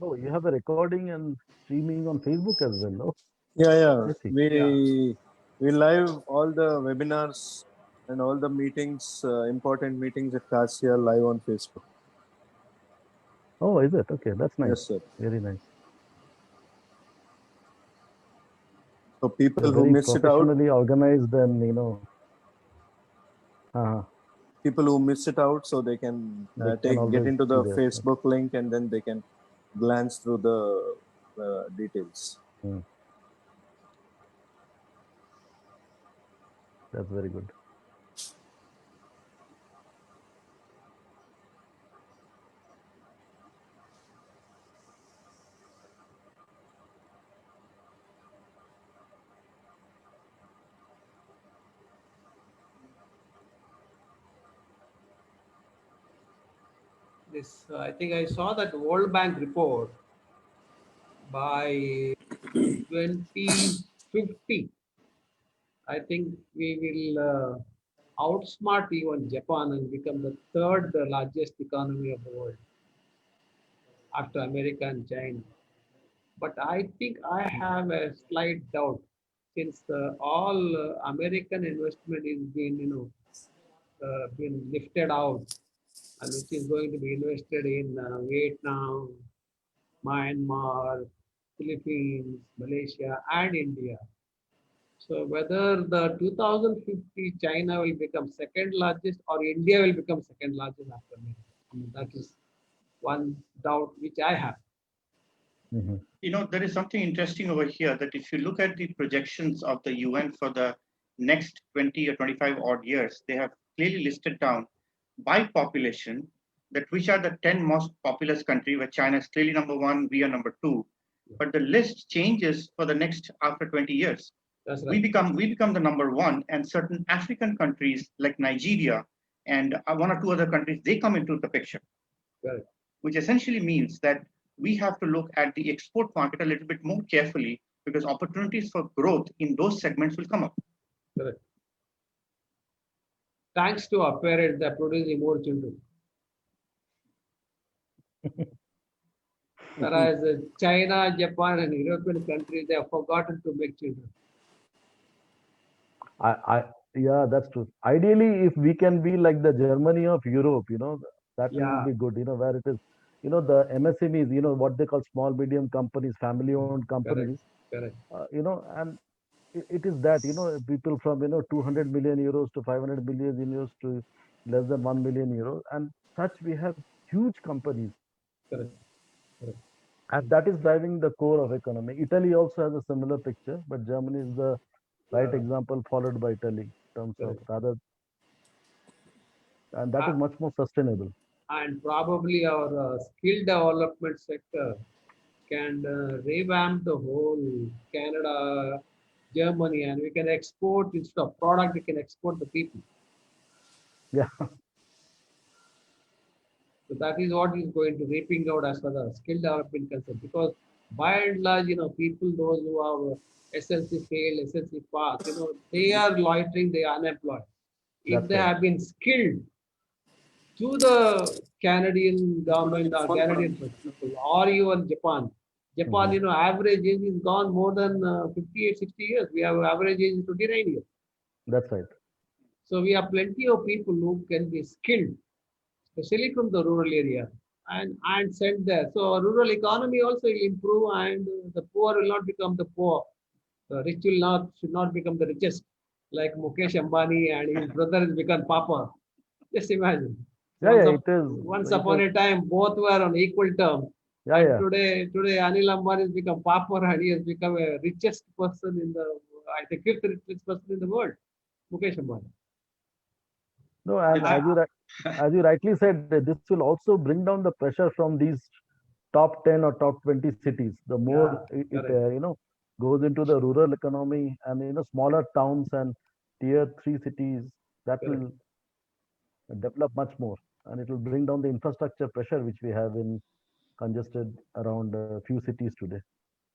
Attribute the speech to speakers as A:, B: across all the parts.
A: Oh, you have a recording and streaming on Facebook as well. Oh,
B: Yeah, yeah.
A: I see.
C: Yeah.
B: We live all the webinars and all the meetings, important meetings at Cassia live on Facebook.
A: Oh, is it? Okay, that's nice.
B: Yes, sir.
A: Very nice.
B: So people
A: You're
B: who
A: very
B: miss it out,
A: professionally organized and, uh,
B: so they can
A: they can
B: get
A: always
B: into
A: see
B: the
A: that.
B: Facebook link and then they can glance through the details.
A: Hmm, that's very good.
C: This I think I saw that World Bank report by 2050. I think we will outsmart even Japan and become the third largest economy of the world after America and China. But I think I have a slight doubt since all American investment is being been lifted out and which is going to be invested in Vietnam, Myanmar, Philippines, Malaysia, and India. So whether the 2050 China will become second largest or India will become second largest after America. I mean, that is one doubt which I have.
A: Hmm.
D: There is something interesting over here that if you look at the projections of the UN for the next 20 or 25 odd years, they have clearly listed down by population that which are the 10 most populous country where China is clearly number one, we are number two. But the list changes for the next after 20 years.
C: That's
D: We
C: right.
D: become the number one, and certain African countries like Nigeria and one or two other countries, they come into the picture,
C: Correct.
D: which essentially means that we have to look at the export market a little bit more carefully because opportunities for growth in those segments will come up.
C: Correct. Thanks to our parents, they're producing more children. Whereas China, Japan, and European countries, they have forgotten to make children.
A: I, yeah, that's true. Ideally, if we can be like the Germany of Europe, that will
C: Yeah,
A: be good, where it is, the MSMEs, what they call small, medium companies, family-owned companies,
C: correct, correct.
A: and it is that, people from, 200 million euros to 500 million euros to less than 1 million euros. And such we have huge companies.
C: Correct. Correct.
A: And that is driving the core of economy. Italy also has a similar picture, but Germany is the right
C: Yeah,
A: example, followed by Italy in terms of
C: correct.
A: rather, and that
C: Uh,
A: is much more sustainable.
C: and probably our skill development sector can revamp the whole Canada, Germany, and we can export instead of product, we can export the people.
A: Yeah,
C: So that is what is going to reaping out as far as skill development concerned. Because by and large, people those who have SLC failed, SLC pass, they are loitering, they are unemployed. If
A: that's
C: they
A: right.
C: have been skilled to the Canadian government or Canadian people or even Japan. Japan,
A: Hmm.
C: average age is gone more than 58, 60 years. We have average age is 29 years.
A: That's right.
C: So we have plenty of people who can be skilled, especially from the rural area and sent there. So rural economy also will improve and the poor will not become the poor. The rich should not become the richest, like Mukesh Ambani and his brother has become Papa. Just imagine.
A: Yeah,
C: Once
A: yeah,
C: up,
A: it is.
C: once
A: It
C: upon
A: is.
C: a time, both were on equal terms.
A: Yeah,
C: And
A: yeah.
C: today Anil Ambani has become Papa and he has become a richest person in the, I think, fifth richest person in the world, Mukesh Ambani.
A: No,
C: So
A: and
D: It's,
A: as you rightly said, that this will also bring down the pressure from these top 10 or top 20 cities. The more
C: yeah,
A: it
C: correct,
A: goes into the rural economy and smaller towns and tier 3 cities, that
C: correct,
A: will develop much more, and it will bring down the infrastructure pressure which we have in congested around a few cities today.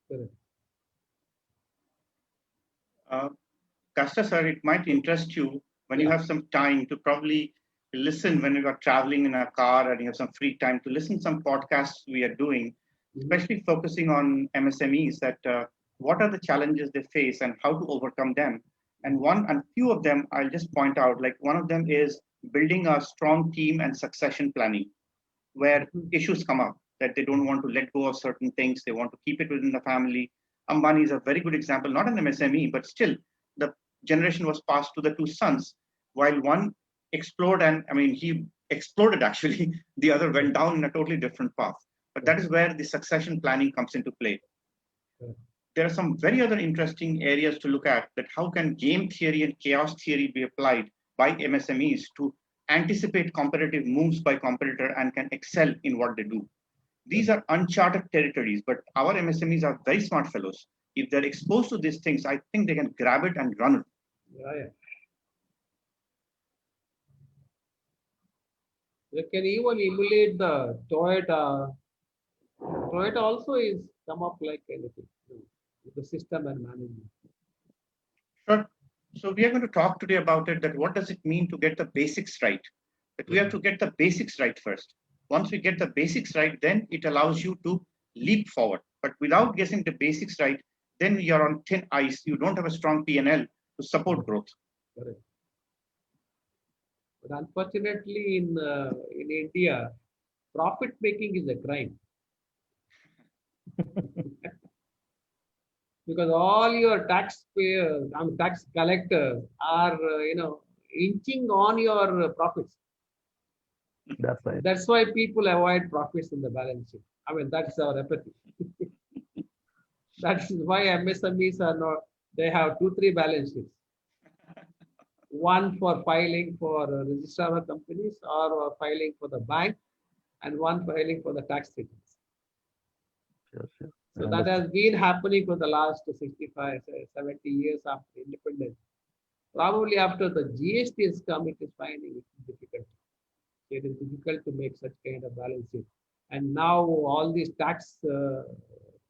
C: correct.
D: uh, Kasta sir, it might interest you when you
C: Yeah,
D: have some time to probably listen when you are traveling in a car and you have some free time to listen some podcasts we are doing. especially focusing on MSMEs, that what are the challenges they face and how to overcome them. And few of them, I'll just point out, like one of them is building a strong team and succession planning, where issues come up that they don't want to let go of certain things. They want to keep it within the family. Ambani is a very good example, not an MSME, but still the generation was passed to the two sons, while one explored, and I mean, he exploded actually, the other went down in a totally different path. But that is where the succession planning comes into play. There are some very other interesting areas to look at, that how can game theory and chaos theory be applied by MSMEs to anticipate competitive moves by competitor and can excel in what they do. These are uncharted territories, but our MSMEs are very smart fellows. If they're exposed to these things, I think they can grab it and run it.
C: Yeah. You can even emulate the Toyota. Toyota also is come up like anything, with the system and management.
D: Sure. So we are going to talk today about it, that what does it mean to get the basics right? That we have to get the basics right first. Once we get the basics right, then it allows you to leap forward. But without getting the basics right, then you're on thin ice. You don't have a strong P&L to support growth.
C: Correct. But unfortunately, in India, profit making is a crime. Because all your taxpayers, tax collectors are, inching on your profits.
A: That's right.
C: That's why people avoid profits in the balance sheet. I mean, that's our apathy. That's why MSMEs are not, they have 2-3 balance sheets. One for filing for registrar of companies, or filing for the bank, and one filing for the tax returns.
A: Sure.
C: So that has been happening for the last 65, 70 years after independence. Probably after the GST has come, it is finding it difficult. It is difficult to make such kind of balance sheet. And now all these tax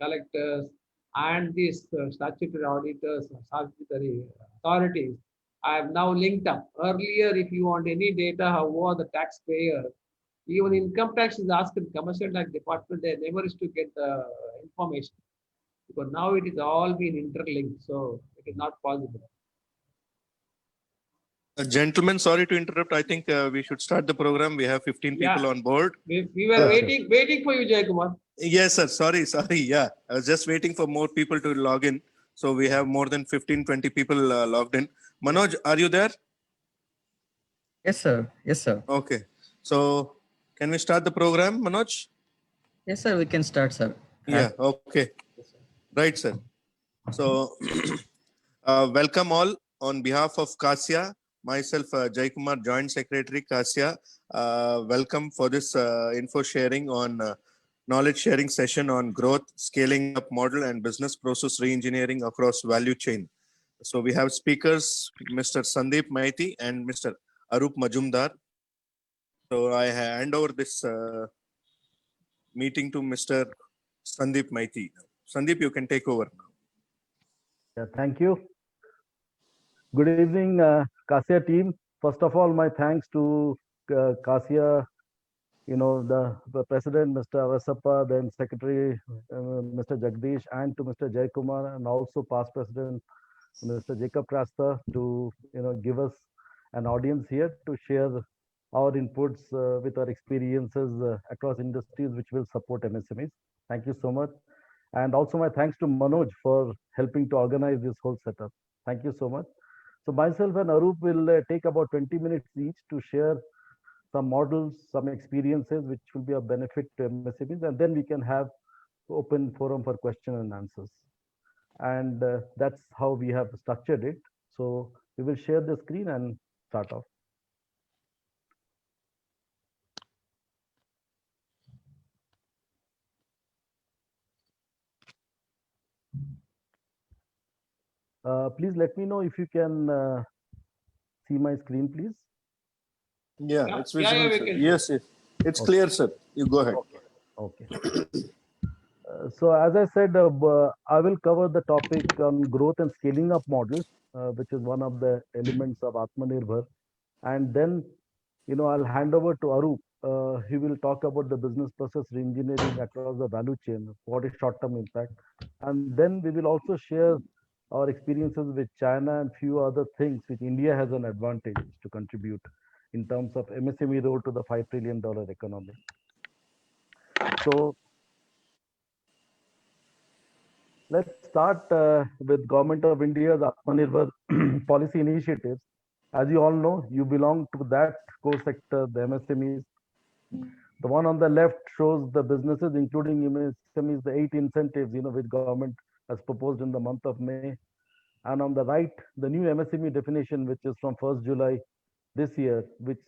C: collectors and these statutory auditors, statutory authorities, I have now linked up. Earlier, if you want any data, how was the taxpayer, even income tax is asked in commercial tax department, they never used to get the information. Because now it is all been interlinked, so it is not possible.
B: Gentlemen, sorry to interrupt. I think we should start the program. We have 15 people on board.
C: We were waiting for you, Jayakumar.
B: Yes, sir. Sorry. Yeah, I was just waiting for more people to log in. So we have more than 15, 20 people logged in. Manoj, are you there?
E: Yes, sir. Yes, sir.
B: Okay. So can we start the program, Manoj?
E: Yes, sir. We can start, sir.
B: Yeah. Okay. Right, sir. So welcome all on behalf of CASIA. Myself, Jayakumar, Joint Secretary, CASIA. Welcome for this info sharing on knowledge sharing session on growth, scaling up model and business process reengineering across value chain. So we have speakers, Mr. Sandeep Maiti and Mr. Arup Majumdar. So I hand over this meeting to Mr. Sandeep Maiti. Sandeep, you can take over now.
A: Yeah, thank you. Good evening, CASIA team. First of all, my thanks to CASIA, the president, Mr. Avasappa, then secretary, Mr. Jagdish, and to Mr. Jayakumar, and also past president, Mr. Jacob Krasta, to give us an audience here to share our inputs with our experiences across industries which will support MSMEs. Thank you so much. And also my thanks to Manoj for helping to organize this whole setup. Thank you so much. So myself and Arup will take about 20 minutes each to share some models, some experiences which will be of benefit to MSMEs, and then we can have open forum for question and answers. And that's how we have structured it. So we will share the screen and start off. Please let me know if you can see my screen, please.
B: Yeah, it's visible. Sir. Yes, it's clear, sir. You go ahead.
A: Okay. So as I said, I will cover the topic on growth and scaling up models, which is one of the elements of Atmanirbhar. And then, I'll hand over to Arup he will talk about the business process reengineering across the value chain, what is short-term impact. And then we will also share our experiences with China and few other things which India has an advantage to contribute in terms of MSME role to the $5 trillion economy. So let's start with Government of India's Atmanirbhar policy initiatives. As you all know, you belong to that core sector, the MSMEs. The one on the left shows the businesses, including MSMEs, the 8 incentives, which government has proposed in the month of May. And on the right, the new MSME definition, which is from 1st July this year, which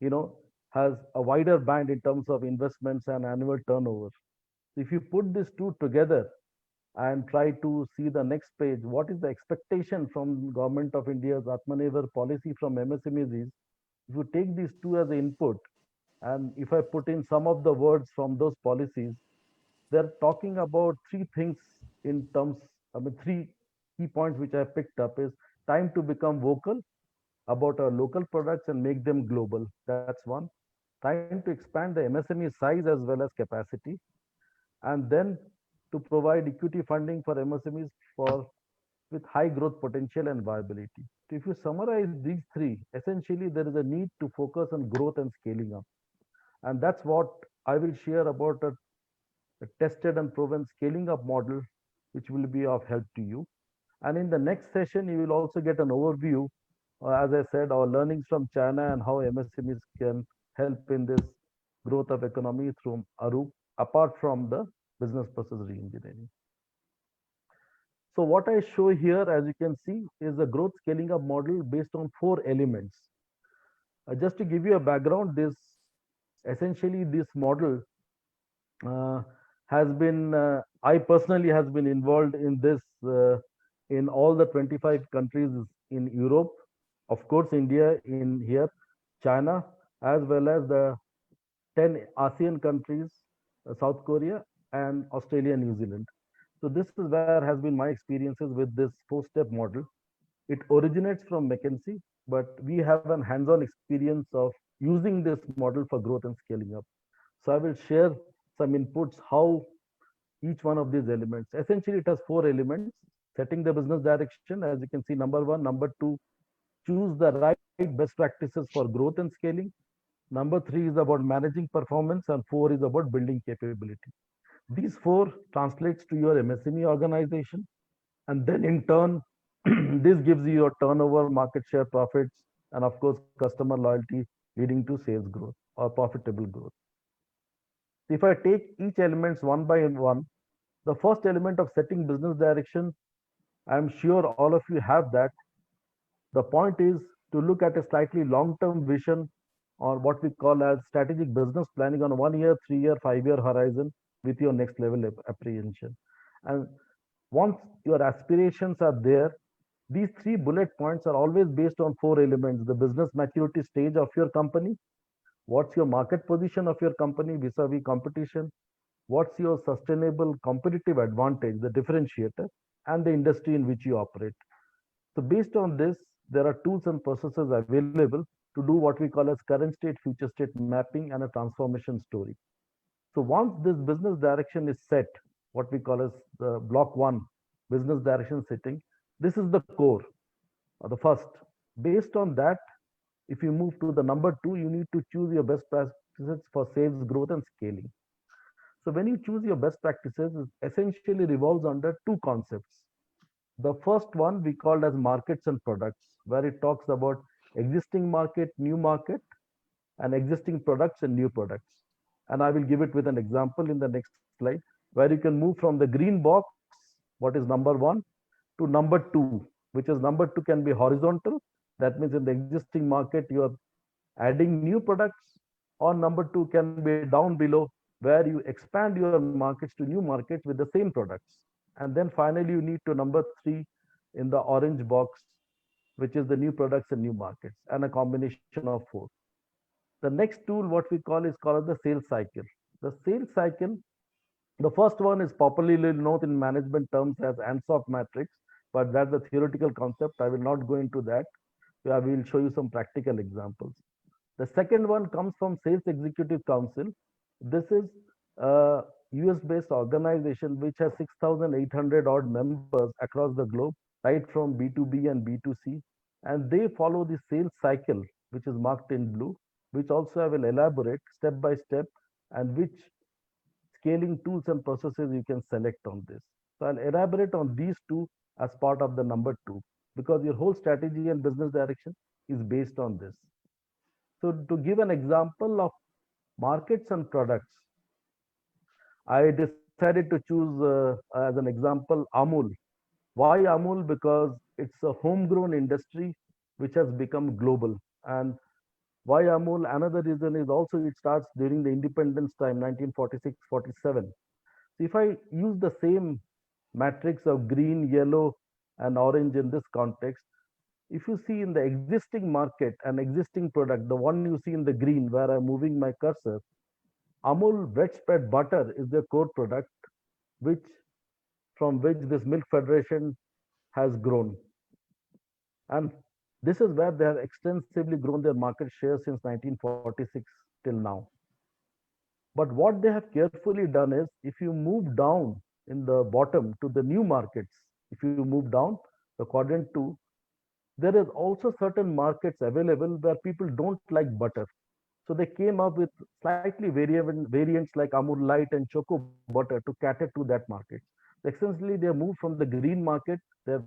A: you know has a wider band in terms of investments and annual turnover. If you put these two together and try to see the next page, what is the expectation from Government of India's Atmanirbhar policy from MSMEs is, if you take these two as an input, and if I put in some of the words from those policies, they're talking about three things in terms, three key points which I picked up is time to become vocal about our local products and make them global. That's one. Time to expand the MSME size as well as capacity, and then to provide equity funding for MSMEs for with high growth potential and viability. So if you summarize these three, essentially there is a need to focus on growth and scaling up. And that's what I will share about a tested and proven scaling up model, which will be of help to you. And in the next session, you will also get an overview, as I said, our learnings from China and how MSMEs can help in this growth of economy through ARU, apart from the business process reengineering. So what I show here, as you can see, is a growth scaling up model based on 4 elements. Just to give you a background, essentially this model uh, has been, I personally has been involved in this in all the 25 countries in Europe, of course, India in here, China, as well as the 10 ASEAN countries, South Korea and Australia, New Zealand. So this is where has been my experiences with this 4-step model. It originates from McKinsey, but we have an hands-on experience of using this model for growth and scaling up. So I will share some inputs how each one of these elements. Essentially, it has 4 elements: setting the business direction, as you can see, number one. Number two, choose the right best practices for growth and scaling. Number three is about managing performance, and four is about building capability. These four translates to your MSME organization, and then in turn, this gives you your turnover, market share, profits, and of course, customer loyalty, leading to sales growth or profitable growth. If I take each elements one by one, the first element of setting business direction, I'm sure all of you have that. The point is to look at a slightly long-term vision, or what we call as strategic business planning on a 1 year, 3 year, 5 year horizon with your next level apprehension. And once your aspirations are there, these 3 bullet points are always based on 4 elements: the business maturity stage of your company, what's your market position of your company vis-a-vis competition, what's your sustainable competitive advantage, the differentiator, and the industry in which you operate. So based on this, there are tools and processes available to do what we call as current state, future state mapping and a transformation story. So once this business direction is set, what we call as the block one, business direction setting, this is the core, or the first. Based on that, if you move to the number two, you need to choose your best practices for sales growth and scaling. So when you choose your best practices, it essentially revolves under 2 concepts. The first one we called as markets and products, where it talks about existing market, and existing products and new products. And I will give it with an example in the next slide, where you can move from the green box, what is number one, to number two, which is number two can be horizontal. That means in the existing market, you are adding new products, or number two can be down below, where you expand your markets to new markets with the same products. And then finally, you need to number three in the orange box, which is the new products and new markets, and a combination of 4. The next tool, what we call, is called the sales cycle. The sales cycle, the first one is popularly known in management terms as ANSOC matrix, but that's a theoretical concept. I will not go into that. I will show you some practical examples. The second one comes from Sales Executive Council. This is a US based organization which has 6,800 odd members across the globe, right from B2B and B2C. And they follow the sales cycle, which is marked in blue, which also I will elaborate step by step, and which scaling tools and processes you can select on this. So I'll elaborate on these two as part of the number two, because your whole strategy and business direction is based on this. So to give an example of markets and products, I decided to choose as an example Amul. Why Amul? Because it's a homegrown industry which has become global. And why Amul? Another reason is also it starts during the independence time, 1946-47. So if I use the same matrix of green, yellow, and orange in this context, if you see in the existing market and existing product, the one you see in the green where I'm moving my cursor, Amul wet spread butter is their core product, which from which this milk federation has grown. And this is where they have extensively grown their market share since 1946 till now. But what they have carefully done is, if you move down in the bottom to the new markets, if you move down the quadrant two, there is also certain markets available where people don't like butter. So they came up with slightly variants like Amul Light and Choco Butter to cater to that market. So essentially, they moved from the green market, they've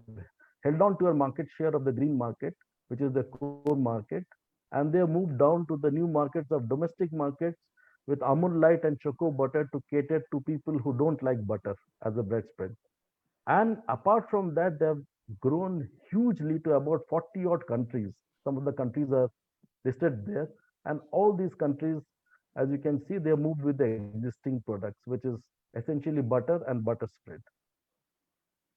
A: held on to a market share of the green market, which is the core market, and they moved down to the new markets of domestic markets with Amul Light and Choco Butter to cater to people who don't like butter as a bread spread. And apart from that, they have grown hugely to about 40 odd countries. Some of the countries are listed there. And all these countries, as you can see, they moved with the existing products, which is essentially butter and butter spread.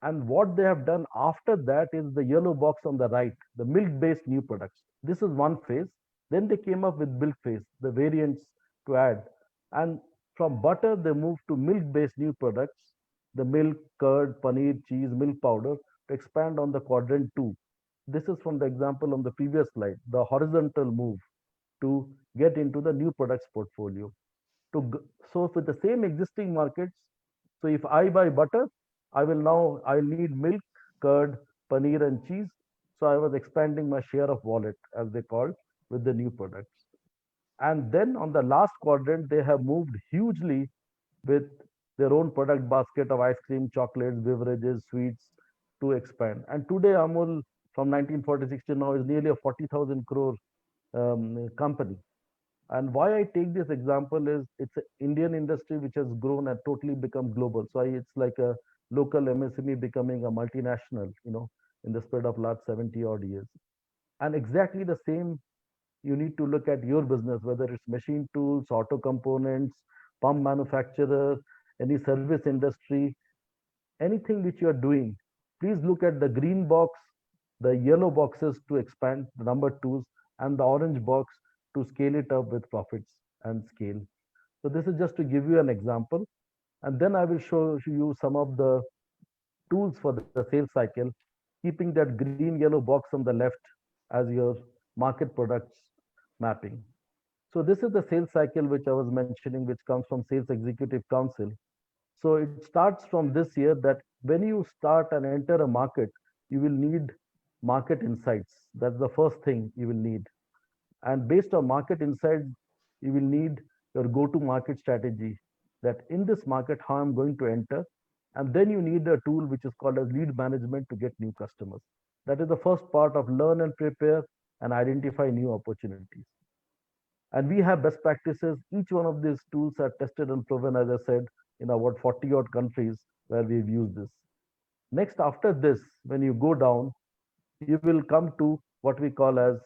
A: And what they have done after that is the yellow box on the right, the milk-based new products. This is one phase. Then they came up with milk phase, the variants to add. And from butter, they moved to milk-based new products, the milk, curd, paneer, cheese, milk powder, to expand on the quadrant two. This is from the example on the previous slide, the horizontal move to get into the new products portfolio. So with the same existing markets, so if I buy butter, I need milk, curd, paneer, and cheese. So I was expanding my share of wallet, as they called, with the new products. And then on the last quadrant, they have moved hugely with their own product basket of ice cream, chocolates, beverages, sweets to expand. And today, Amul from 1946 to now is nearly a 40,000 crore company. And why I take this example is it's an Indian industry which has grown and totally become global. So it's like a local MSME becoming a multinational, in the spread of last 70 odd years. And exactly the same you need to look at your business, whether it's machine tools, auto components, pump manufacturer, any service industry, anything which you are doing. Please look at the green box, the yellow boxes to expand the number twos, and the orange box to scale it up with profits and scale. So this is just to give you an example. And then I will show you some of the tools for the sales cycle, keeping that green yellow box on the left as your market products mapping. So this is the sales cycle which I was mentioning, which comes from Sales Executive Council. So it starts from this year that when you start and enter a market, you will need market insights. That's the first thing you will need. And based on market insights, you will need your go-to-market strategy, that in this market, how I'm going to enter. And then you need a tool which is called as lead management to get new customers. That is the first part of learn and prepare and identify new opportunities. And we have best practices. Each one of these tools are tested and proven, as I said, in about 40 odd countries where we've used this. Next, after this, when you go down, you will come to what we call as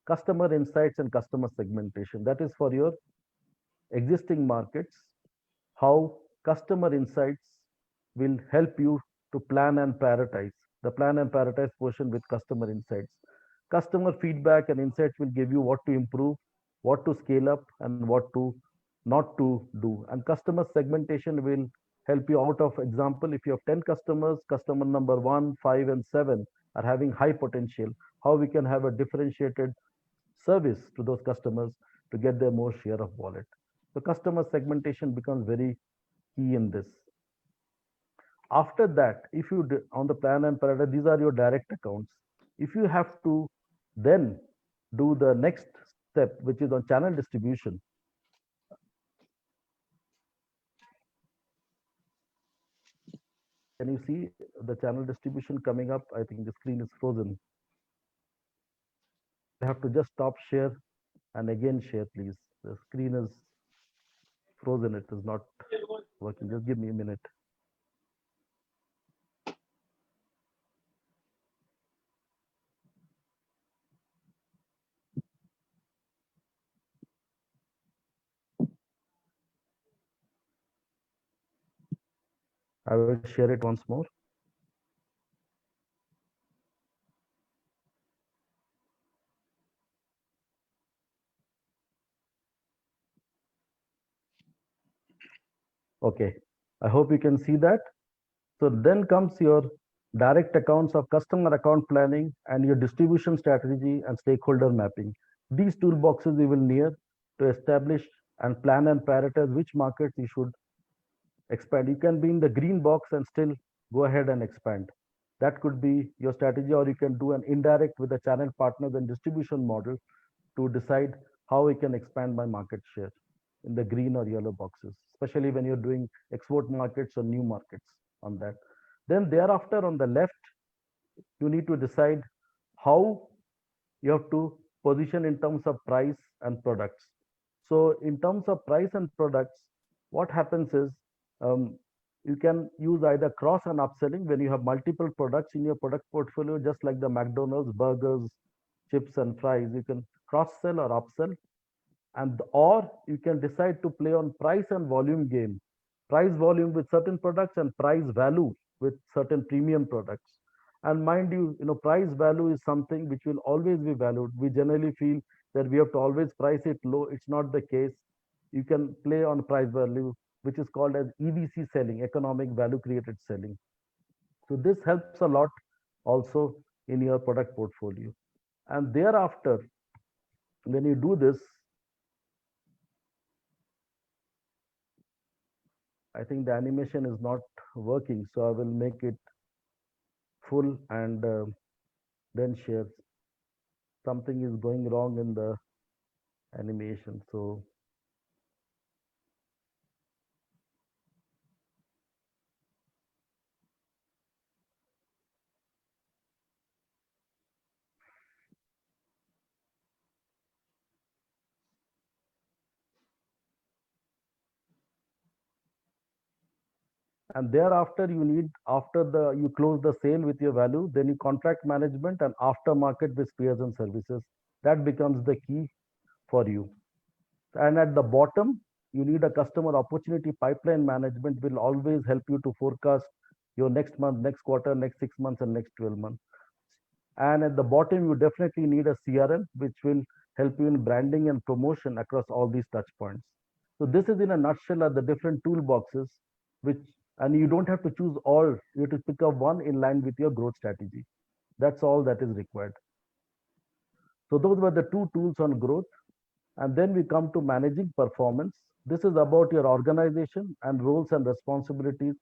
A: customer insights and customer segmentation. That is for your existing markets, how customer insights will help you to plan and prioritize. The plan and prioritize portion with customer insights. Customer feedback and insights will give you what to improve, what to scale up, and what to not to do. And customer segmentation will help you out of example. If you have 10 customers, customer number 1, 5, and 7 are having high potential, how we can have a differentiated service to those customers to get their more share of wallet. So customer segmentation becomes very key in this. After that, if you on the plan and paradigm, these are your direct accounts. If you have to then do the next step, which is on channel distribution. Can you see the channel distribution coming up? I think the screen is frozen. I have to just stop share and again share, please. The screen is frozen. It is not working. Just give me a minute. I will share it once more. Okay, I hope you can see that. So then comes your direct accounts of customer account planning and your distribution strategy and stakeholder mapping. These toolboxes you will need to establish and plan and prioritize which markets you should expand. You can be in the green box and still go ahead and expand. That could be your strategy, or you can do an indirect with the channel partners and distribution model to decide how we can expand my market share in the green or yellow boxes, especially when you're doing export markets or new markets on that. Then thereafter on the left, you need to decide how you have to position in terms of price and products. So in terms of price and products, what happens is you can use either cross and upselling when you have multiple products in your product portfolio, just like the McDonald's burgers, chips and fries. You can cross sell or upsell, and or you can decide to play on price and volume game, price volume with certain products and price value with certain premium products. And mind you, price value is something which will always be valued. We generally feel that we have to always price it low. It's not the case. You can play on price value, which is called as EVC selling, economic value created selling. So this helps a lot also in your product portfolio. And thereafter, when you do this, I think the animation is not working, so I will make it full and then share. Something is going wrong in the animation. So and thereafter you need, after you close the sale with your value, then you contract management and aftermarket with spares and services. That becomes the key for you. And at the bottom, you need a customer opportunity pipeline management will always help you to forecast your next month, next quarter, next 6 months, and next 12 months. And at the bottom, you definitely need a CRM, which will help you in branding and promotion across all these touch points. So this is in a nutshell are the different toolboxes, which, and you don't have to choose all, you have to pick up one in line with your growth strategy. That's all that is required. So those were the two tools on growth. And then we come to managing performance. This is about your organization and roles and responsibilities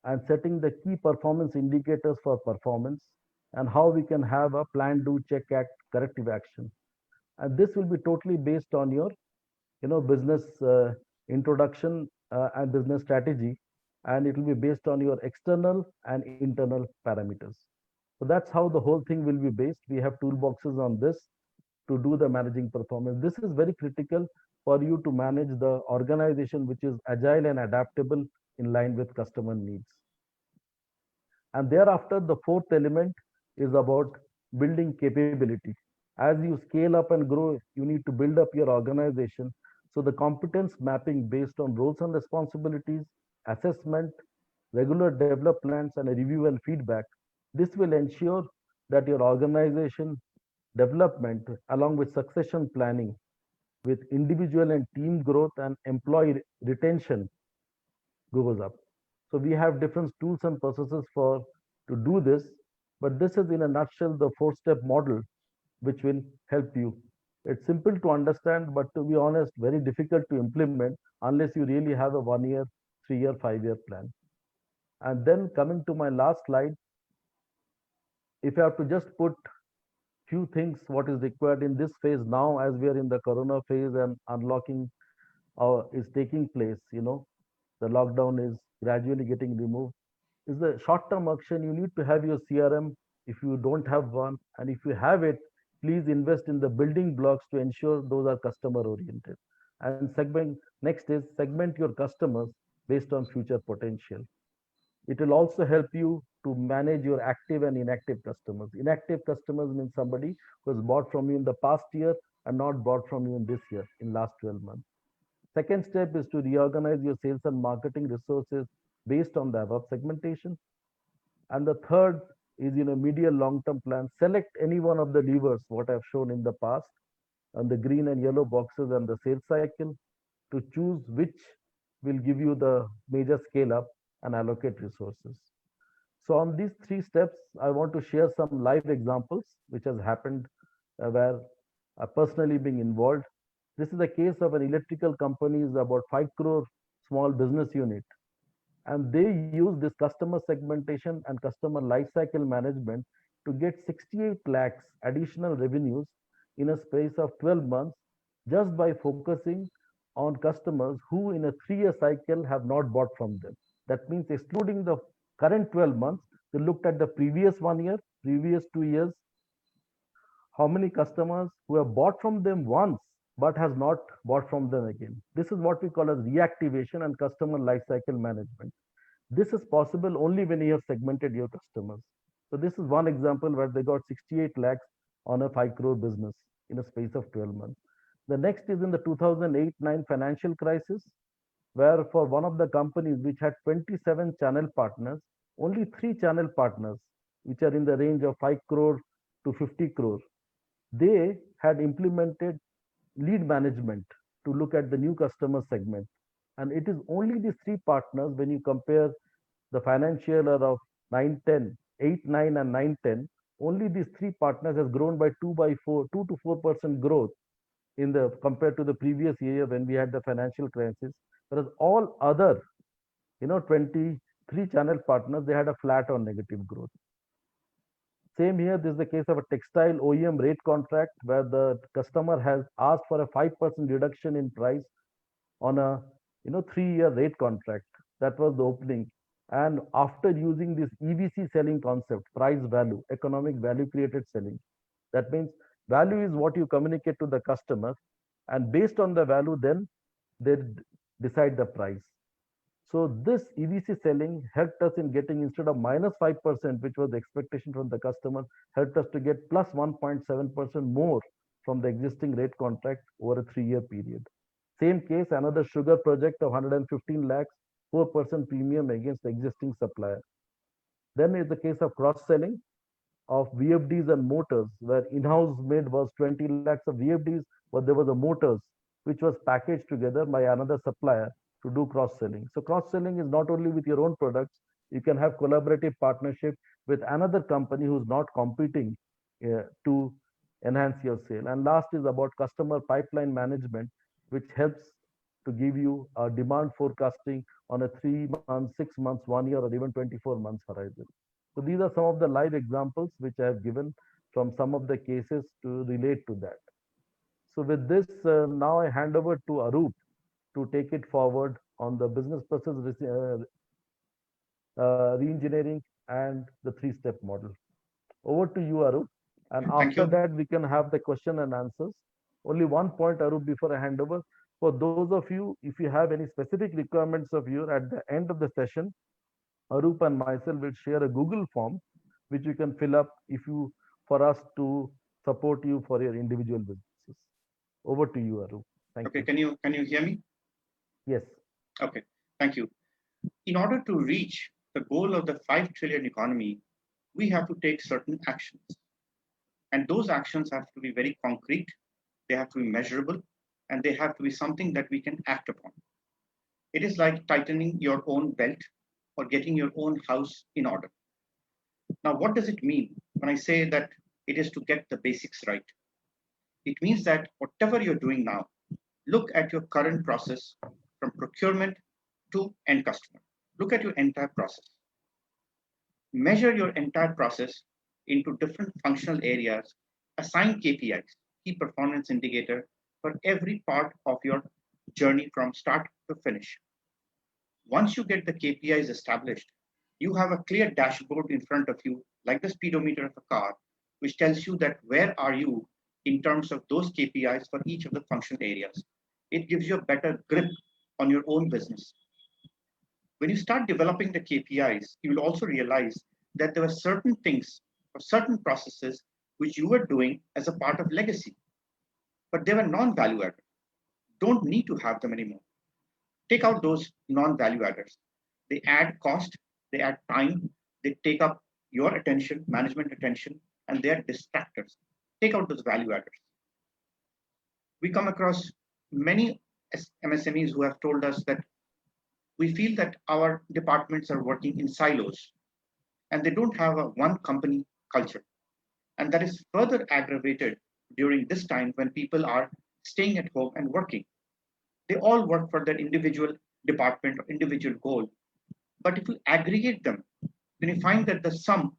A: and setting the key performance indicators for performance and how we can have a plan, do, check, act, corrective action. And this will be totally based on your, business introduction and business strategy, and it will be based on your external and internal parameters. So that's how the whole thing will be based. We have toolboxes on this to do the managing performance. This is very critical for you to manage the organization, which is agile and adaptable in line with customer needs. And thereafter, the fourth element is about building capability. As you scale up and grow, you need to build up your organization. So the competence mapping based on roles and responsibilities, assessment, regular developments, and a review and feedback. This will ensure that your organization development along with succession planning with individual and team growth and employee retention goes up. So we have different tools and processes for to do this, but this is in a nutshell the four-step model which will help you. It's simple to understand, but to be honest, very difficult to implement unless you really have a 1 year, 3 year, 5 year plan. And then coming to my last slide, if I have to just put few things what is required in this phase now as we are in the corona phase and unlocking is taking place, the lockdown is gradually getting removed, is the short term action. You need to have your CRM if you don't have one, and if you have it, please invest in the building blocks to ensure those are customer oriented. And next is segment your customers based on future potential. It will also help you to manage your active and inactive customers. Inactive customers means somebody who has bought from you in the past year and not bought from you in this year, in last 12 months. Second step is to reorganize your sales and marketing resources based on the above segmentation. And the third is, medium long-term plan. Select any one of the levers, what I've shown in the past, on the green and yellow boxes and the sales cycle, to choose which will give you the major scale up and allocate resources. So on these three steps, I want to share some live examples which has happened where I personally being involved. This is a case of an electrical company is about 5 crore small business unit, and they use this customer segmentation and customer lifecycle management to get 68 lakhs additional revenues in a space of 12 months just by focusing on customers who in a 3 year cycle have not bought from them. That means excluding the current 12 months, they looked at the previous 1 year, previous 2 years, how many customers who have bought from them once but has not bought from them again. This is what we call as reactivation and customer lifecycle management. This is possible only when you have segmented your customers. So this is one example where they got 68 lakhs on a 5 crore business in a space of 12 months. The next is in the 2008-9 financial crisis, where for one of the companies which had 27 channel partners, only 3 channel partners, which are in the range of 5 crore to 50 crore, they had implemented lead management to look at the new customer segment. And it is only these 3 partners, when you compare the financial year of 9-10, 8-9 and 9-10, only these 3 partners has grown by 2 to 4% growth in the compared to the previous year when we had the financial crisis. Whereas all other, 23 channel partners, they had a flat or negative growth. Same here, this is the case of a textile OEM rate contract where the customer has asked for a 5% reduction in price on a 3-year rate contract. That was the opening. And after using this EVC selling concept, price value, economic value created selling, that means value is what you communicate to the customer, and based on the value, then they decide the price. So this EVC selling helped us in getting, instead of -5%, which was the expectation from the customer, helped us to get plus 1.7% more from the existing rate contract over a 3-year period. Same case, another sugar project of 115 lakhs, 4% premium against the existing supplier. Then is the case of cross-selling of VFDs and motors, where in-house made was 20 lakhs of VFDs, but there was a motors which was packaged together by another supplier to do cross-selling. So cross-selling is not only with your own products, you can have collaborative partnership with another company who's not competing to enhance your sale. And last is about customer pipeline management, which helps to give you a demand forecasting on a 3 months, 6 months, 1 year, or even 24 months horizon. So these are some of the live examples which I have given from some of the cases to relate to that. So with this, now I hand over to Arup to take it forward on the business process re-engineering and the 3-step model. Over to you, Arup. And after that, we can have the question and answers. Only one point, Arup, before I hand over. For those of you, if you have any specific requirements of you at the end of the session, Arup and myself will share a Google form, which you can fill up for us to support you for your individual businesses. Over to you, Arup. Thank you.
D: Can you hear me?
A: Yes.
D: Okay, thank you. In order to reach the goal of the 5 trillion economy, we have to take certain actions. And those actions have to be very concrete, they have to be measurable, and they have to be something that we can act upon. It is like tightening your own belt or getting your own house in order. Now, what does it mean when I say that it is to get the basics right? It means that whatever you're doing now, look at your current process from procurement to end customer. Look at your entire process. Measure your entire process into different functional areas, assign KPIs, key performance indicator, for every part of your journey from start to finish. Once you get the KPIs established, you have a clear dashboard in front of you, like the speedometer of a car, which tells you that where are you in terms of those KPIs for each of the functional areas. It gives you a better grip on your own business. When you start developing the KPIs, you will also realize that there were certain things or certain processes which you were doing as a part of legacy, but they were non-value added. Don't need to have them anymore. Take out those non-value adders. They add cost, they add time, they take up your attention, management attention, and they are distractors. Take out those value adders. We come across many MSMEs who have told us that we feel that our departments are working in silos and they don't have a one company culture. And that is further aggravated during this time when people are staying at home and working. They all work for their individual department or individual goal. But if you aggregate them, then you find that the sum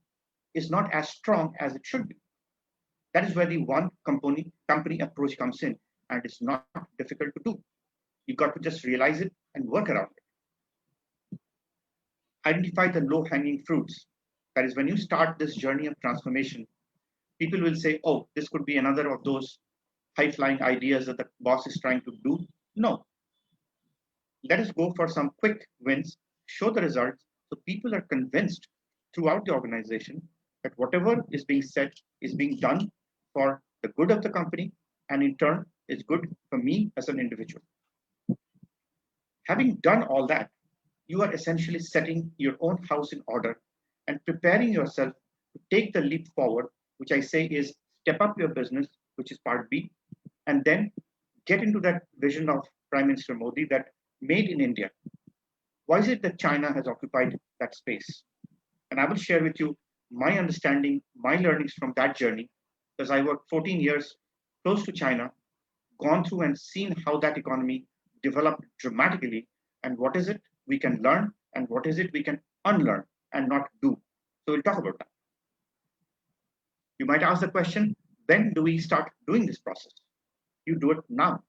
D: is not as strong as it should be. That is where the one company approach comes in, and it's not difficult to do. You got to just realize it and work around it. Identify the low-hanging fruits. That is, when you start this journey of transformation, people will say, oh, this could be another of those high-flying ideas that the boss is trying to do. No. Let us go for some quick wins, show the results, so people are convinced throughout the organization that whatever is being said is being done for the good of the company, and in turn is good for me as an individual. Having done all that, you are essentially setting your own house in order and preparing yourself to take the leap forward, which I say is step up your business, which is part B, and then get into that vision of Prime Minister Modi that made in India. Why is it that China has occupied that space? And I will share with you my understanding, my learnings from that journey, because I worked 14 years close to China, gone through and seen how that economy developed dramatically, and what is it we can learn and what is it we can unlearn and not do. So we'll talk about that. You might ask the question, when do we start doing this process? You do it now.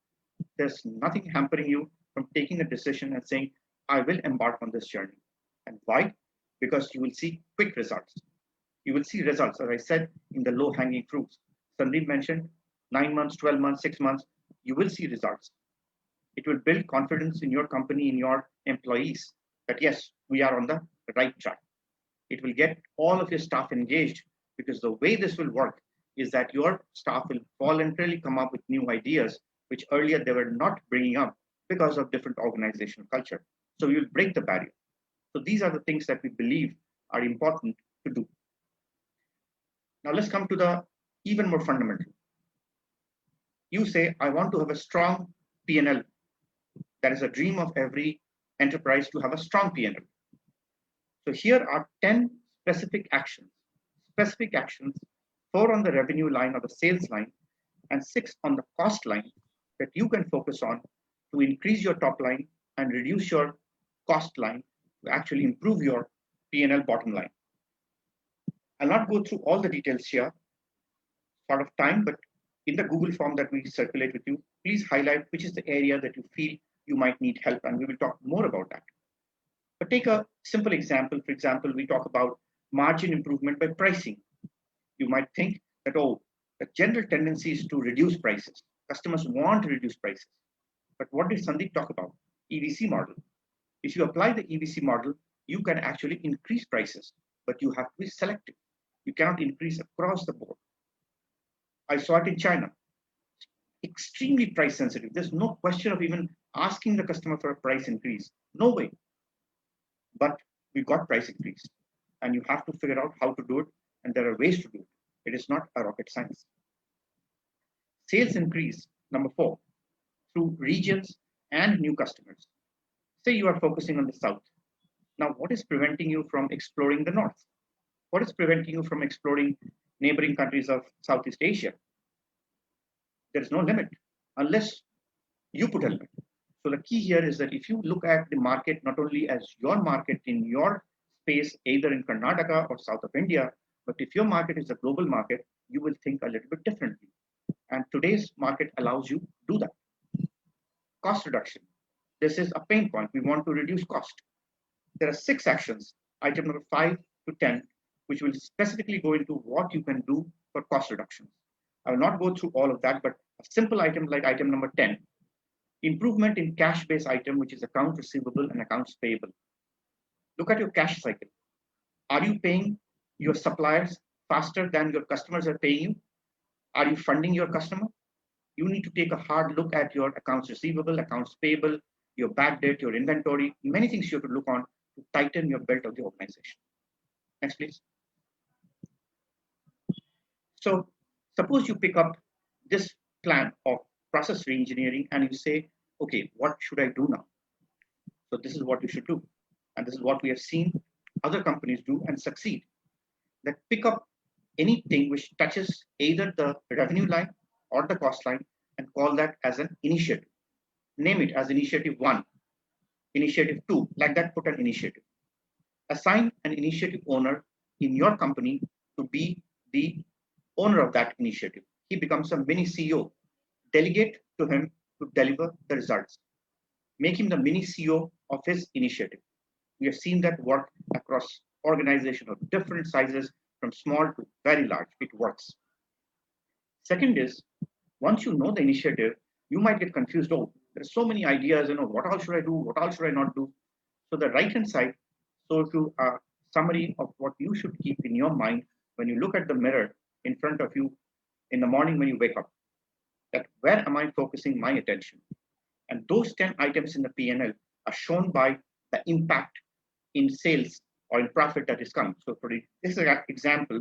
D: There's nothing hampering you from taking a decision and saying, I will embark on this journey. And why? Because you will see quick results. You will see results, as I said, in the low-hanging fruits. Sandeep mentioned 9 months, 12 months, 6 months, you will see results. It will build confidence in your company, in your employees, that yes, we are on the right track. It will get all of your staff engaged, because the way this will work is that your staff will voluntarily come up with new ideas, which earlier they were not bringing up because of different organizational culture. So we will break the barrier. So these are the things that we believe are important to do. Now let's come to the even more fundamental. You say, I want to have a strong P&L. That is a dream of every enterprise, to have a strong P&L. So here are 10 specific actions, 4 on the revenue line or the sales line, and 6 on the cost line that you can focus on to increase your top line and reduce your cost line to actually improve your P&L bottom line. I'll not go through all the details here, part of time, but in the Google form that we circulate with you, please highlight which is the area that you feel you might need help, and we will talk more about that. But take a simple example. For example, we talk about margin improvement by pricing. You might think that, oh, the general tendency is to reduce prices. Customers want to reduce prices. But what did Sandeep talk about? EVC model. If you apply the EVC model, you can actually increase prices, but you have to be selective. You cannot increase across the board. I saw it in China. Extremely price sensitive. There's no question of even asking the customer for a price increase. No way. But we got price increase, and you have to figure out how to do it, and there are ways to do it. It is not a rocket science. Sales increase, number 4, through regions and new customers. Say you are focusing on the South. Now, what is preventing you from exploring the north? What is preventing you from exploring neighboring countries of Southeast Asia? There is no limit unless you put a limit. So the key here is that if you look at the market not only as your market in your space, either in Karnataka or south of India, but if your market is a global market, you will think a little bit differently. And today's market allows you to do that. Cost reduction. This is a pain point. We want to reduce cost. There are 6 actions, item number 5 to 10, which will specifically go into what you can do for cost reductions. I will not go through all of that, but a simple item like item number 10, improvement in cash-based item, which is accounts receivable and accounts payable. Look at your cash cycle. Are you paying your suppliers faster than your customers are paying you? Are you funding your customer? You need to take a hard look at your accounts receivable, accounts payable, your bad debt, your inventory, many things you have to look on to tighten your belt of the organization. Next, please. So suppose you pick up this plan of process reengineering and you say, okay, what should I do now? So this is what you should do. And this is what we have seen other companies do and succeed. That pick up anything which touches either the revenue line or the cost line and call that as an initiative. Name it as initiative 1, initiative 2, like that, put an initiative. Assign an initiative owner in your company to be the owner of that initiative. He becomes a mini CEO. Delegate to him to deliver the results. Make him the mini CEO of his initiative. We have seen that work across organizations of different sizes, from small to very large. It works. Second is, once you know the initiative, you might get confused. Oh, there's so many ideas, what all should I do? What all should I not do? So the right-hand side shows you a summary of what you should keep in your mind when you look at the mirror in front of you in the morning when you wake up. That where am I focusing my attention? And those 10 items in the P&L are shown by the impact in sales or in profit that is coming. So for this is an example,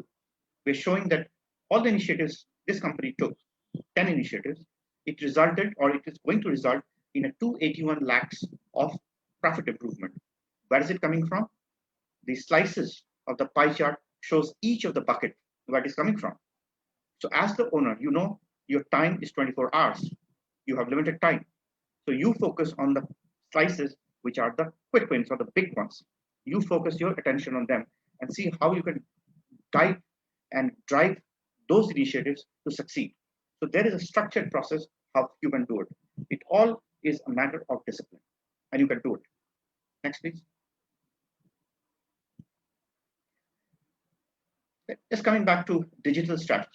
D: we're showing that all the initiatives this company took, 10 initiatives, it resulted, or it is going to result in a 281 lakhs of profit improvement. Where is it coming from? The slices of the pie chart shows each of the bucket where it is coming from. So as the owner, you know your time is 24 hours. You have limited time. So you focus on the slices which are the quick wins or the big ones. You focus your attention on them and see how you can guide and drive those initiatives to succeed. So there is a structured process how you can do it. It all is a matter of discipline, and you can do it. Next, please. Just coming back to digital strategy.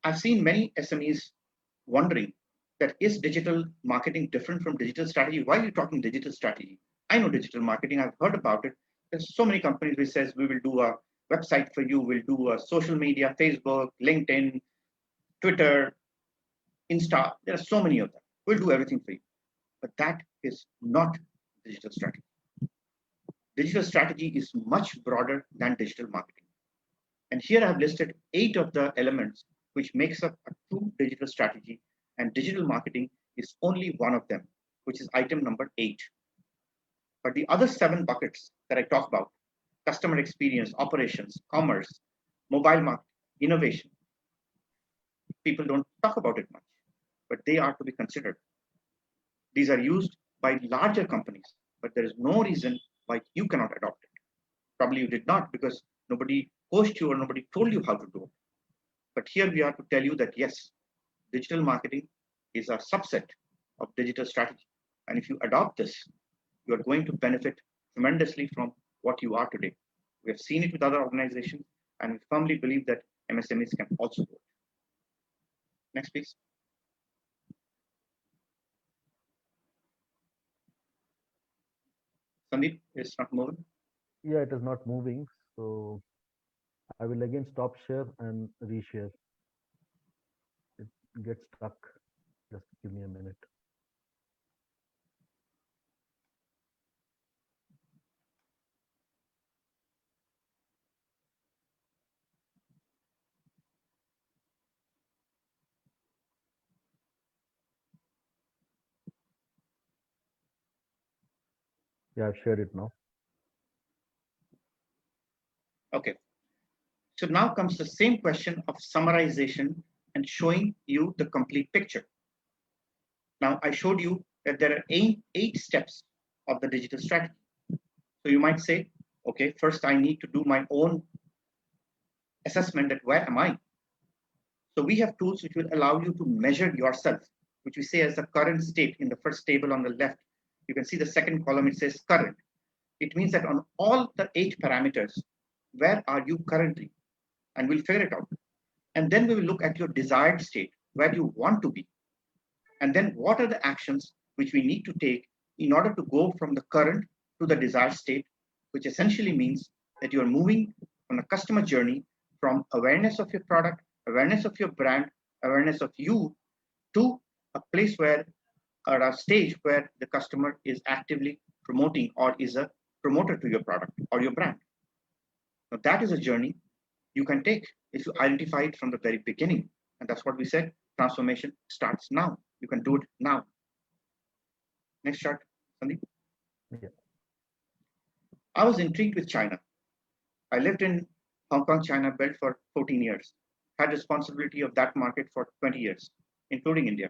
D: I've seen many SMEs wondering that is digital marketing different from digital strategy? Why are you talking digital strategy? I know digital marketing. I've heard about it. There's so many companies which says we will do a website for you. We'll do a social media, Facebook, LinkedIn, Twitter, Insta. There are so many of them. We'll do everything for you. But that is not digital strategy. Digital strategy is much broader than digital marketing. And here I've listed 8 of the elements which makes up a true digital strategy, and digital marketing is only one of them, which is item number 8. But the other 7 buckets that I talk about, customer experience, operations, commerce, mobile marketing, innovation, people don't talk about it much, but they are to be considered. These are used by larger companies, but there is no reason why you cannot adopt it. Probably you did not because nobody coached you or nobody told you how to do it. But here we are to tell you that yes, digital marketing is a subset of digital strategy. And if you adopt this, you are going to benefit tremendously from what you are today. We have seen it with other organizations, and we firmly believe that MSMEs can also do it. Next, please. Sandeep, it's not moving.
A: Yeah, it is not moving. So I will again stop share and reshare. It gets stuck. Just give me a minute. Yeah, I've shared it now.
D: Okay. So now comes the same question of summarization and showing you the complete picture. Now I showed you that there are eight steps of the digital strategy. So you might say, okay, first I need to do my own assessment that where am I? So we have tools which will allow you to measure yourself, which we say as the current state in the first table on the left. You can see the second column, it says current. It means that on all the 8 parameters, where are you currently? And we'll figure it out. And then we will look at your desired state, where you want to be. And then what are the actions which we need to take in order to go from the current to the desired state, which essentially means that you are moving on a customer journey from awareness of your product, awareness of your brand, awareness of you, to a place where, or a stage where the customer is actively promoting or is a promoter to your product or your brand. Now that is a journey you can take if you identify it from the very beginning. And that's what we said, transformation starts now. You can do it now. Next chart, Sandeep.
A: Yeah.
D: I was intrigued with China. I lived in Hong Kong, China belt for 14 years, had responsibility of that market for 20 years, including India.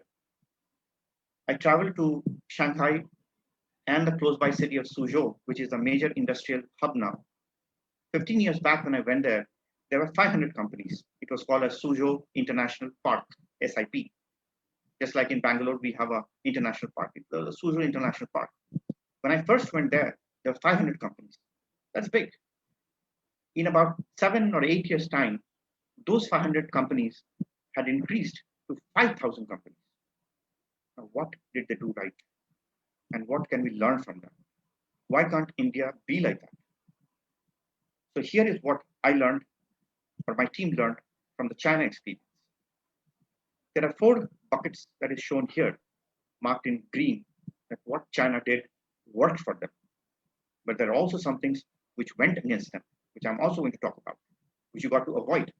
D: I traveled to Shanghai and the close by city of Suzhou, which is a major industrial hub now. 15 years back when I went there were 500 companies. It was called a Suzhou International Park, SIP. Just like in Bangalore, we have a international park, the Suzhou International Park. When I first went there were 500 companies. That's big. In about 7 or 8 years' time, those 500 companies had increased to 5,000 companies. Now, what did they do right? And what can we learn from them? Why can't India be like that? So here is what I learned, or my team learned from the China experience. There are 4 buckets that is shown here, marked in green, that what China did worked for them. But there are also some things which went against them, which I'm also going to talk about, which you got to avoid.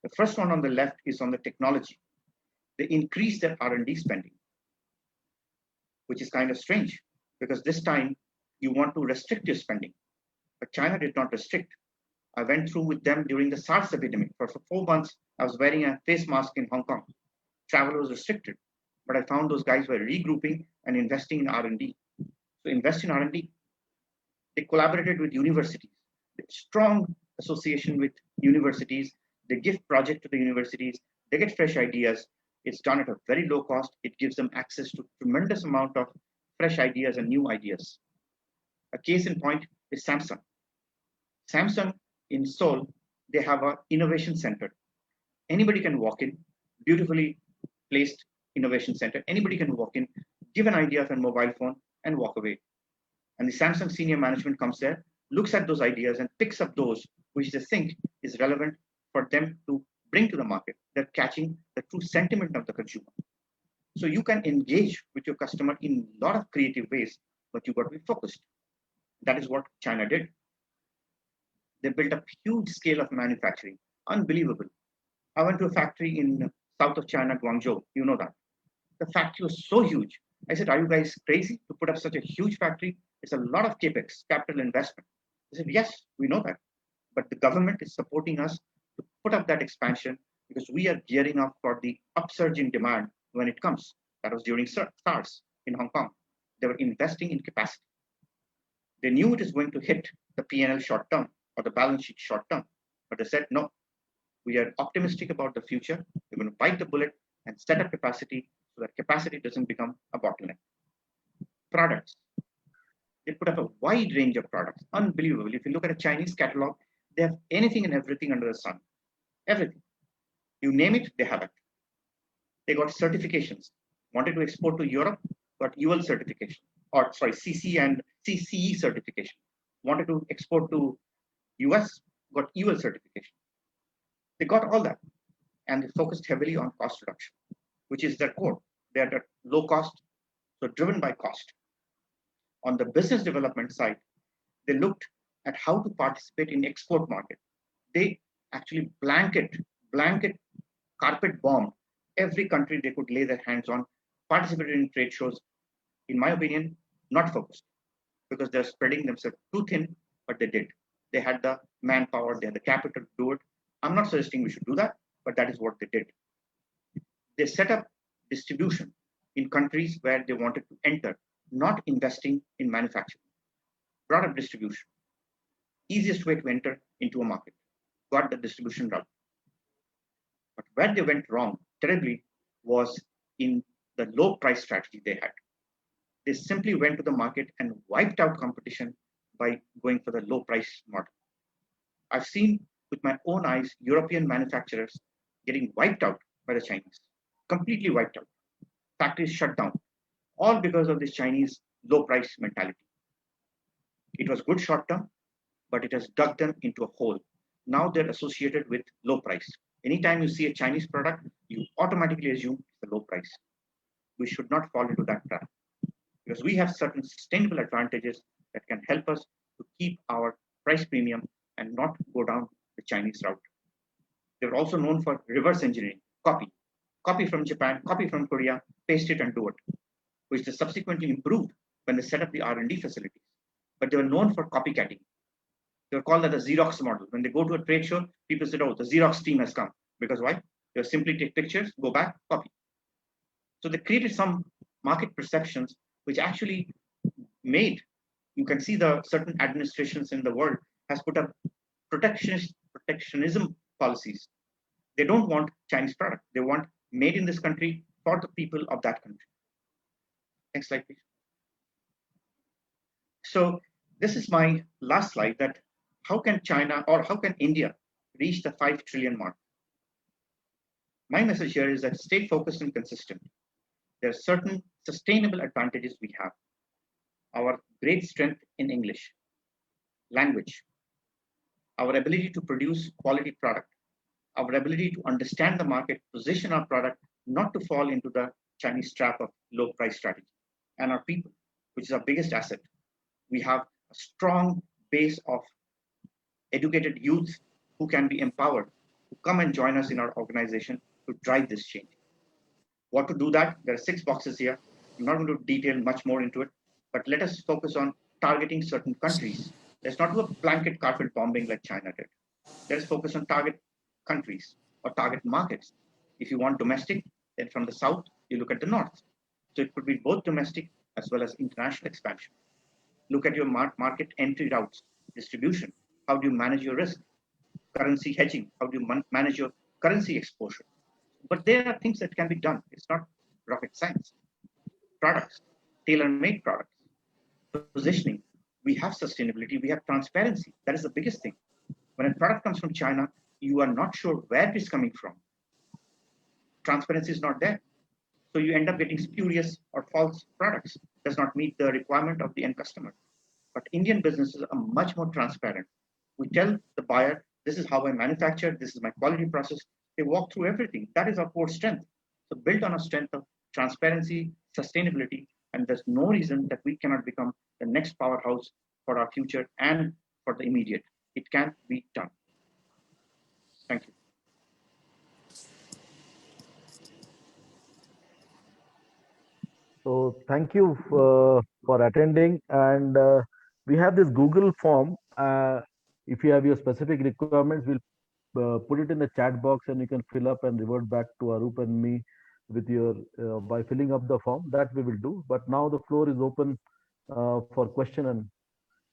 D: The first one on the left is on the technology. They increased their R&D spending, which is kind of strange because this time you want to restrict your spending, but China did not restrict. I went through with them during the SARS epidemic. For 4 months, I was wearing a face mask in Hong Kong. Travel was restricted, but I found those guys were regrouping and investing in R&D. So invest in R&D. They collaborated with universities, strong association with universities. They give project to the universities. They get fresh ideas. It's done at a very low cost. It gives them access to tremendous amount of fresh ideas and new ideas. A case in point is Samsung. Samsung in Seoul, they have an innovation center. Anybody can walk in, beautifully placed innovation center. Anybody can walk in, give an idea of a mobile phone and walk away. And the Samsung senior management comes there, looks at those ideas and picks up those which they think is relevant for them to bring to the market. They're catching the true sentiment of the consumer. So you can engage with your customer in a lot of creative ways, but you've got to be focused. That is what China did. They built a huge scale of manufacturing, unbelievable. I went to a factory in south of China, Guangzhou, you know that. The factory was so huge. I said, are you guys crazy to put up such a huge factory? It's a lot of capex, capital investment. They said, yes, we know that. But the government is supporting us to put up that expansion because we are gearing up for the upsurge in demand when it comes. That was during SARS in Hong Kong. They were investing in capacity. They knew it is going to hit the P&L short term or the balance sheet short term. But they said, no, we are optimistic about the future. We're going to bite the bullet and set up capacity so that capacity doesn't become a bottleneck. Products. They put up a wide range of products. Unbelievable. If you look at a Chinese catalog, they have anything and everything under the sun. Everything. You name it, they have it. They got certifications. Wanted to export to Europe, got UL certification. Or sorry, CC and CCE certification. Wanted to export to US, got UL certification. They got all that. And they focused heavily on cost reduction, which is their core. They are at low cost, so driven by cost. On the business development side, they looked at how to participate in export market. They actually blanket carpet bombed every country they could lay their hands on, participated in trade shows. In my opinion, not focused. because they're spreading themselves too thin, but they did. They had the manpower, they had the capital to do it. I'm not suggesting we should do that, but that is what they did. They set up distribution in countries where they wanted to enter, not investing in manufacturing. Brought up distribution. Easiest way to enter into a market. Got the distribution route. But where they went wrong terribly was in the low price strategy they had. They simply went to the market and wiped out competition by going for the low price model. I've seen with my own eyes European manufacturers getting wiped out by the Chinese, completely wiped out. Factories shut down, all because of this Chinese low price mentality. It was good short term, but it has dug them into a hole. Now they're associated with low price. Anytime you see a Chinese product, you automatically assume it's a low price. We should not fall into that trap because we have certain sustainable advantages that can help us to keep our price premium and not go down the Chinese route. They were also known for reverse engineering, copy from Japan, copy from Korea, paste it and do it, which they subsequently improved when they set up the R&D facilities. But they were known for copycatting. They were called that the Xerox model. When they go to a trade show, people said, oh, the Xerox team has come. Because why? They simply take pictures, go back, copy. So they created some market perceptions which actually made, you can see the certain administrations in the world has put up protectionism policies. They don't want Chinese product. They want made in this country for the people of that country. Next slide, please. So this is my last slide, that how can China or how can India reach the 5 trillion mark? My message here is that stay focused and consistent. There are certain sustainable advantages we have. Our great strength in English, language, our ability to produce quality product, our ability to understand the market, position our product, not to fall into the Chinese trap of low price strategy, and our people, which is our biggest asset. We have a strong base of educated youth who can be empowered to come and join us in our organization to drive this change. What to do that? There are 6 boxes here. I'm not going to detail much more into it, but let us focus on targeting certain countries. Let's not do a blanket carpet bombing like China did. Let us focus on target countries or target markets. If you want domestic, then from the south, you look at the north. So it could be both domestic as well as international expansion. Look at your market entry routes, distribution. How do you manage your risk? Currency hedging. How do you manage your currency exposure? But there are things that can be done. It's not rocket science. Products, tailor-made products, positioning. We have sustainability. We have transparency. That is the biggest thing. When a product comes from China, you are not sure where it is coming from. Transparency is not there. So you end up getting spurious or false products. Does not meet the requirement of the end customer. But Indian businesses are much more transparent. We tell the buyer, this is how I manufacture, this is my quality process. They walk through everything. That is our core strength. So built on a strength of transparency, sustainability, and there's no reason that we cannot become the next powerhouse for our future and for the immediate. It can be done. Thank you.
A: So thank you for attending, and we have this Google form. If you have your specific requirements, we'll put it in the chat box, and you can fill up and revert back to Arup and me with your by filling up the form. That we will do. But now the floor is open for question and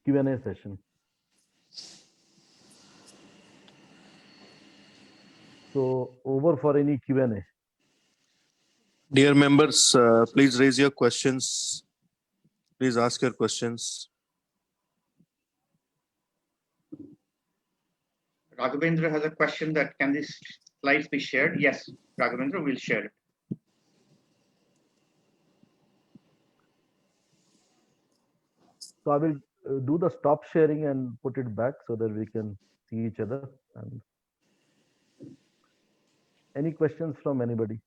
A: Q&A session. So over for any Q&A.
B: Dear members, please raise your questions. Please ask your questions.
D: Raghavendra has a question that can these slides be shared? Yes, Raghavendra will share it.
A: So I will do the stop sharing and put it back so that we can see each other. And any questions from anybody?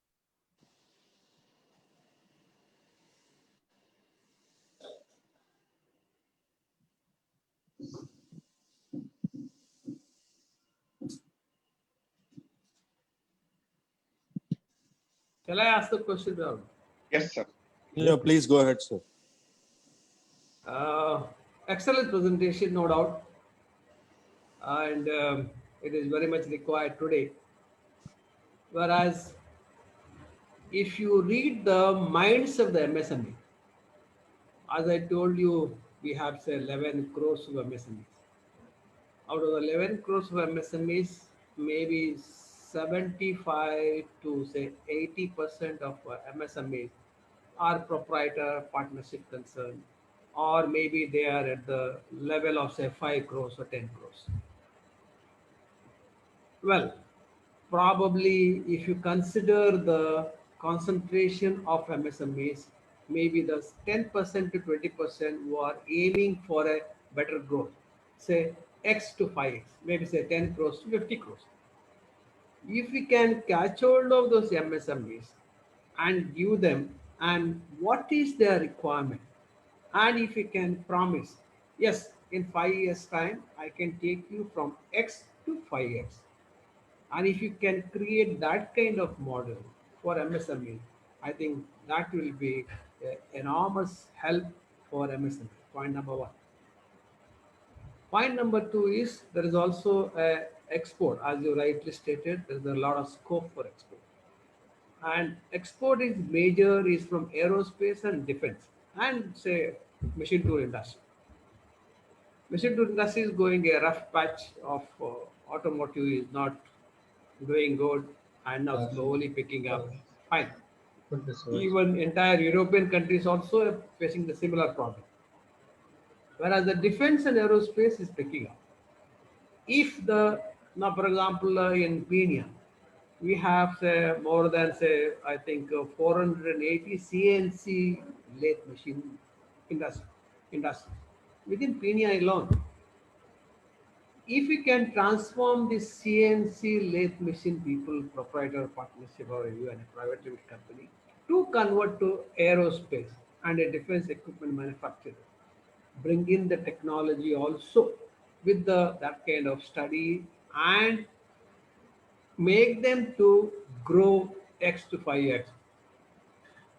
C: Shall I ask the question, Rahul?
D: Yes, sir.
B: Yeah, please go ahead, sir.
C: Excellent presentation, no doubt, and it is very much required today. Whereas, if you read the minds of the MSME, as I told you, we have say 11 crores of MSMEs. Out of the 11 crores of MSMEs, maybe 75 to say 80% of MSMEs are proprietor partnership concerned, or maybe they are at the level of say 5 crores or 10 crores. Well, probably if you consider the concentration of MSMEs, maybe the 10% to 20% who are aiming for a better growth, say X to 5X, maybe say 10 crores to 50 crores. If we can catch hold of those MSMEs and give them and what is their requirement, and if we can promise, yes, in 5 years time I can take you from X to 5X, and if you can create that kind of model for MSME, I think that will be an enormous help for MSME. Point number one. Point number two is there is also a export, as you rightly stated. There is a lot of scope for export, and export is major is from aerospace and defense, and say machine tool industry. Machine tool industry is going a rough patch of automotive is not doing good and now slowly picking up. Fine. Even entire European countries also are facing the similar problem. Whereas the defense and aerospace is picking up. If the now, for example, in Penia, we have say, more than say I think 480 CNC lathe machine industry within Penia alone. If we can transform this CNC lathe machine people, proprietor partnership or even a private limited company, to convert to aerospace and a defense equipment manufacturer, bring in the technology also with the that kind of study and make them to grow X to 5X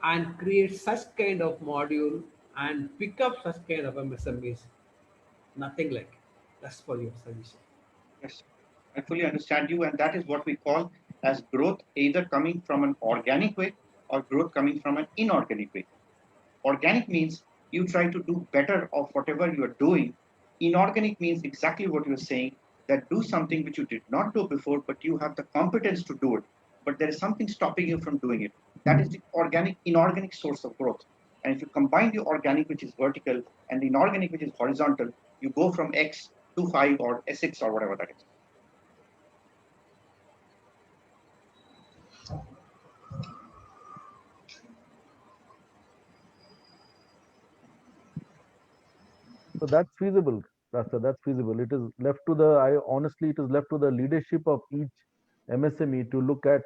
C: and create such kind of module and pick up such kind of MSMEs. Nothing like it. That's for your suggestion.
D: Yes, I fully understand you, and that is what we call as growth either coming from an organic way or growth coming from an inorganic way. Organic means you try to do better of whatever you are doing. Inorganic means exactly what you're saying, that do something which you did not do before, but you have the competence to do it. But there is something stopping you from doing it. That is the organic, inorganic source of growth. And if you combine the organic, which is vertical, and the inorganic, which is horizontal, you go from X to 5 or S6 or whatever that is.
A: So that's feasible, Rasta. That's feasible. It is left to the, I honestly, it is left to the leadership of each MSME to look at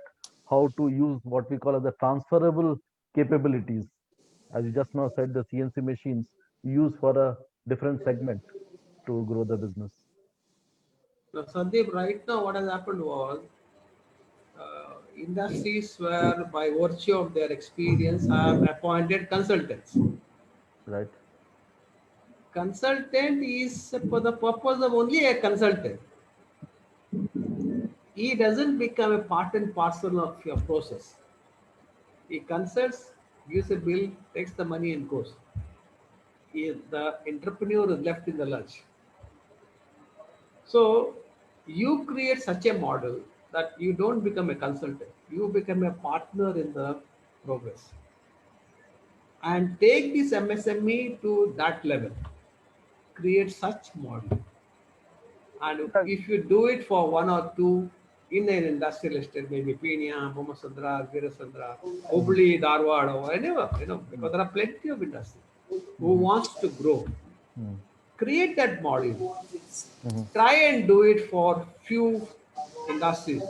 A: how to use what we call as the transferable capabilities. As you just now said, the CNC machines use for a different segment to grow the business.
C: Now, Sandeep, right now what has happened was industries were by virtue of their experience have appointed consultants.
A: Right.
C: Consultant is for the purpose of only a consultant. He doesn't become a part and parcel of your process. He consults, gives a bill, takes the money and goes. The entrepreneur is left in the lurch. So you create such a model that you don't become a consultant. You become a partner in the progress. And take this MSME to that level. Create such model. And if you do it for one or two in an industrial estate, maybe Penia, Bomasandra, Virasandra, Hubli, Dharwad, or whatever, because there are plenty of industries who wants to grow. Create that model. Try and do it for few industries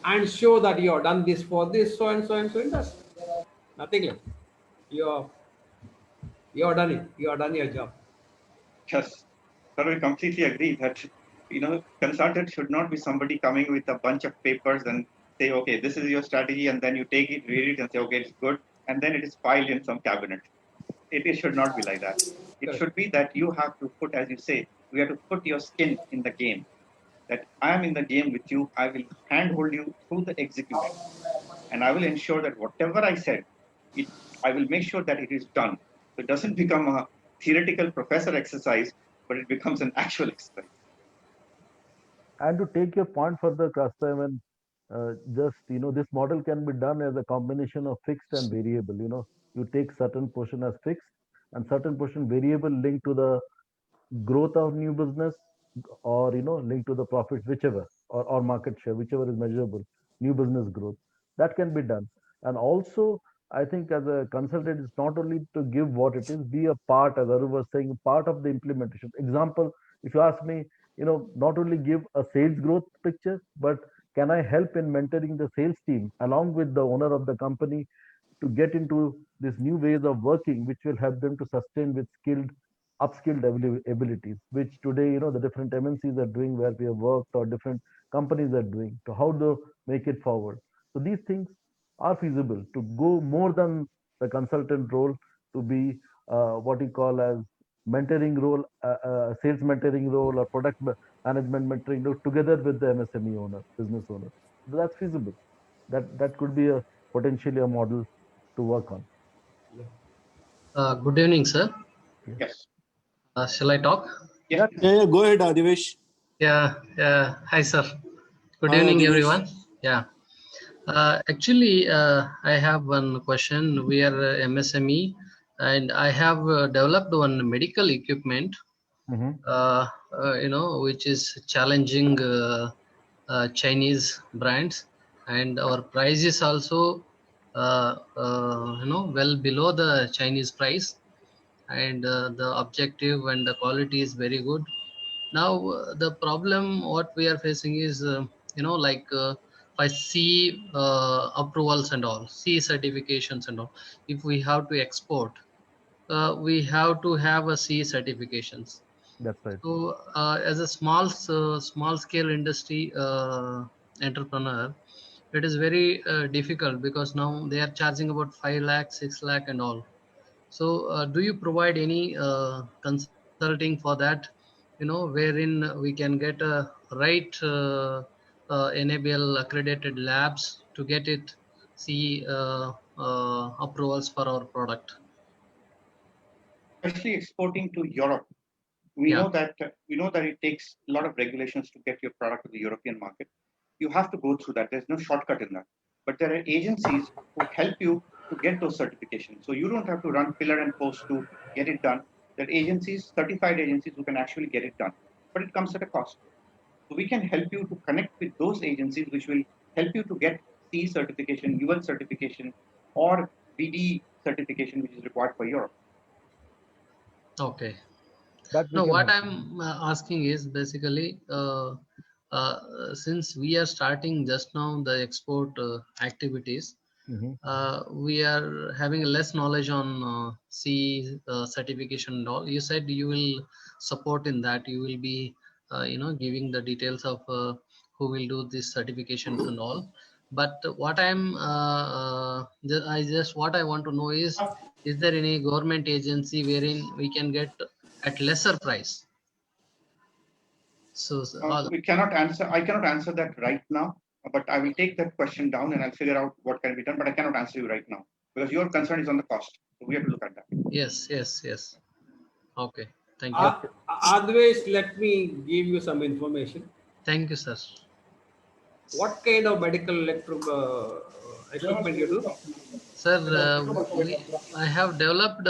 C: and show that you have done this for this so and so and so industry. Nothing like you have done it. You have done your job.
D: Yes, sir, we completely agree that consultant should not be somebody coming with a bunch of papers and say, okay, this is your strategy, and then you take it, read it, and say, okay, it's good, and then it is filed in some cabinet. It should not be like that. It
C: Correct.
D: should be that you have to put, as you say, you have to put your skin in the game. That I am in the game with you. I will handhold you through the execution, and I will ensure that whatever I said, I will make sure that it is done. So it doesn't become a theoretical professor exercise, but it becomes an actual exercise.
A: And to take your point further, Kastav, just this model can be done as a combination of fixed and variable. You take certain portion as fixed and certain portion variable linked to the growth of new business, or linked to the profits, whichever, or market share, whichever is measurable, new business growth. That can be done. And also, I think as a consultant, it's not only to give what it is, be a part, as Aru was saying, part of the implementation. Example, if you ask me, not only give a sales growth picture, but can I help in mentoring the sales team along with the owner of the company to get into these new ways of working, which will help them to sustain with upskilled abilities, which today, the different MNCs are doing where we have worked, or different companies are doing, to how to make it forward. So these things are feasible to go more than the consultant role, to be what you call as mentoring role, sales mentoring role, or product management mentoring role together with the MSME owner, business owner. So that's feasible. That could be a potentially a model to work on.
F: Good evening, sir.
D: Yes.
F: Shall I talk?
D: Yes.
B: Yeah, go ahead, Adivesh.
F: Yeah. Hi, sir. Good
B: Hi,
F: evening,
B: Adivesh.
F: everyone. Yeah. Actually, I have one question. We are MSME, and I have developed one medical equipment, which is challenging Chinese brands, and our price is also, well below the Chinese price, and the objective and the quality is very good. Now the problem what we are facing is if I see approvals and all, C certifications and all, if we have to export, we have to have a C certifications.
A: That's right.
F: So as a small scale industry entrepreneur, it is very difficult, because now they are charging about 5 lakh 6 lakh and all. So, do you provide any consulting for that? Wherein we can get a right NABL accredited labs to get it see approvals for our product.
D: Especially exporting to Europe, we
F: Yeah.
D: know that it takes a lot of regulations to get your product to the European market. You have to go through that. There's no shortcut in that. But there are agencies who help you to get those certifications. So you don't have to run pillar and post to get it done. There are agencies, certified agencies, who can actually get it done. But it comes at a cost. So we can help you to connect with those agencies which will help you to get C certification, UL certification, or BD certification, which is required for Europe.
F: Okay.
A: That we
F: Now,
A: can
F: what
A: help.
F: I'm asking is basically, since we are starting just now the export activities, we are having less knowledge on C certification and all. You said you will support in that. You will be, giving the details of who will do this certifications and all. But what what I want to know is there any government agency wherein we can get at lesser price? So
D: We cannot answer. I cannot answer that right now, but I will take that question down and I'll figure out what can be done. But I cannot answer you right now because your concern is on the cost. So we have to look at that.
F: yes. Okay. Thank you.
C: Otherwise, let me give you some information.
F: Thank you, sir.
C: What kind of medical equipment you do?
F: Sir, I have developed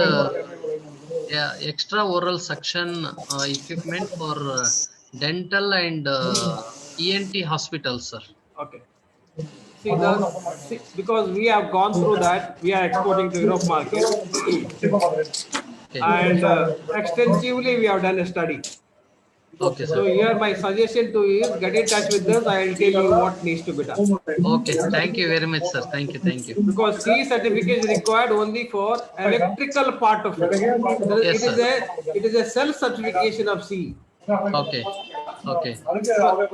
F: extra oral suction equipment for dental and ENT hospitals, sir.
C: Okay. Because we have gone through that, we are exporting to Europe market,
F: Okay.
C: and extensively we have done a study.
F: Okay,
C: So
F: sir.
C: here my suggestion to you is get in touch with us. I will tell you what needs to be done.
F: Okay. Thank you very much, sir. Thank you.
C: Because C certificate is required only for electrical part of it.
F: Yes, sir.
C: It is a self certification of C.
F: Okay.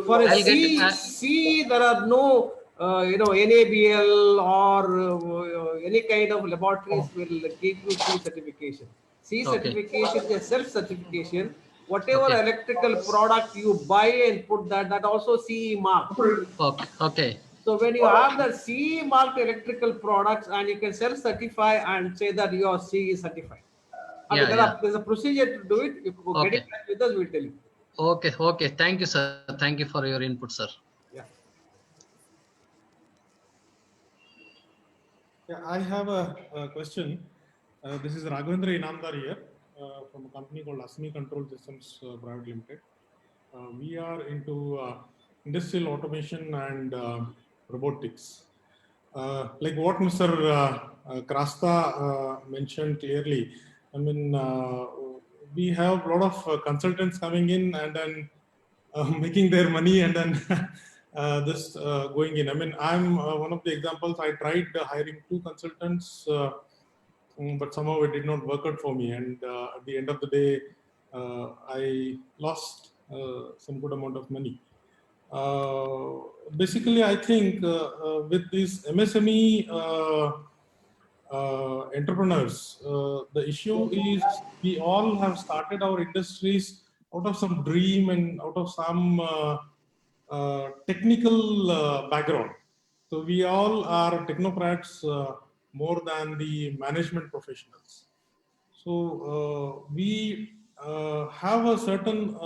C: For a
F: I'll get
C: C, there are no NABL or any kind of laboratories will give you C certification. C
F: Okay.
C: certification is a self-certification. Whatever
F: Okay.
C: electrical product you buy and put that also CE mark.
F: Okay. Okay.
C: So when you have the CE marked electrical products and you can self-certify and say that you are CE certified. I mean,
F: Yeah.
C: there's a procedure to do it. You can get in
F: Okay.
C: touch with us, we'll tell you.
F: Okay. Okay. Thank you, sir. Thank you for your input, sir.
C: Yeah.
G: Yeah, I have a question. This is Raghavendra Inamdar here from a company called Asmi Control Systems Private Limited. We are into industrial automation and robotics. Like what Mr. Krasta mentioned clearly, I mean, we have a lot of consultants coming in and then making their money and then this going in. I mean, I'm one of the examples. I tried hiring 2 consultants, but somehow it did not work out for me. And at the end of the day, I lost some good amount of money. Basically, I think with these MSME entrepreneurs, the issue is we all have started our industries out of some dream and out of some technical background. So we all are technocrats more than the management professionals. So we have a certain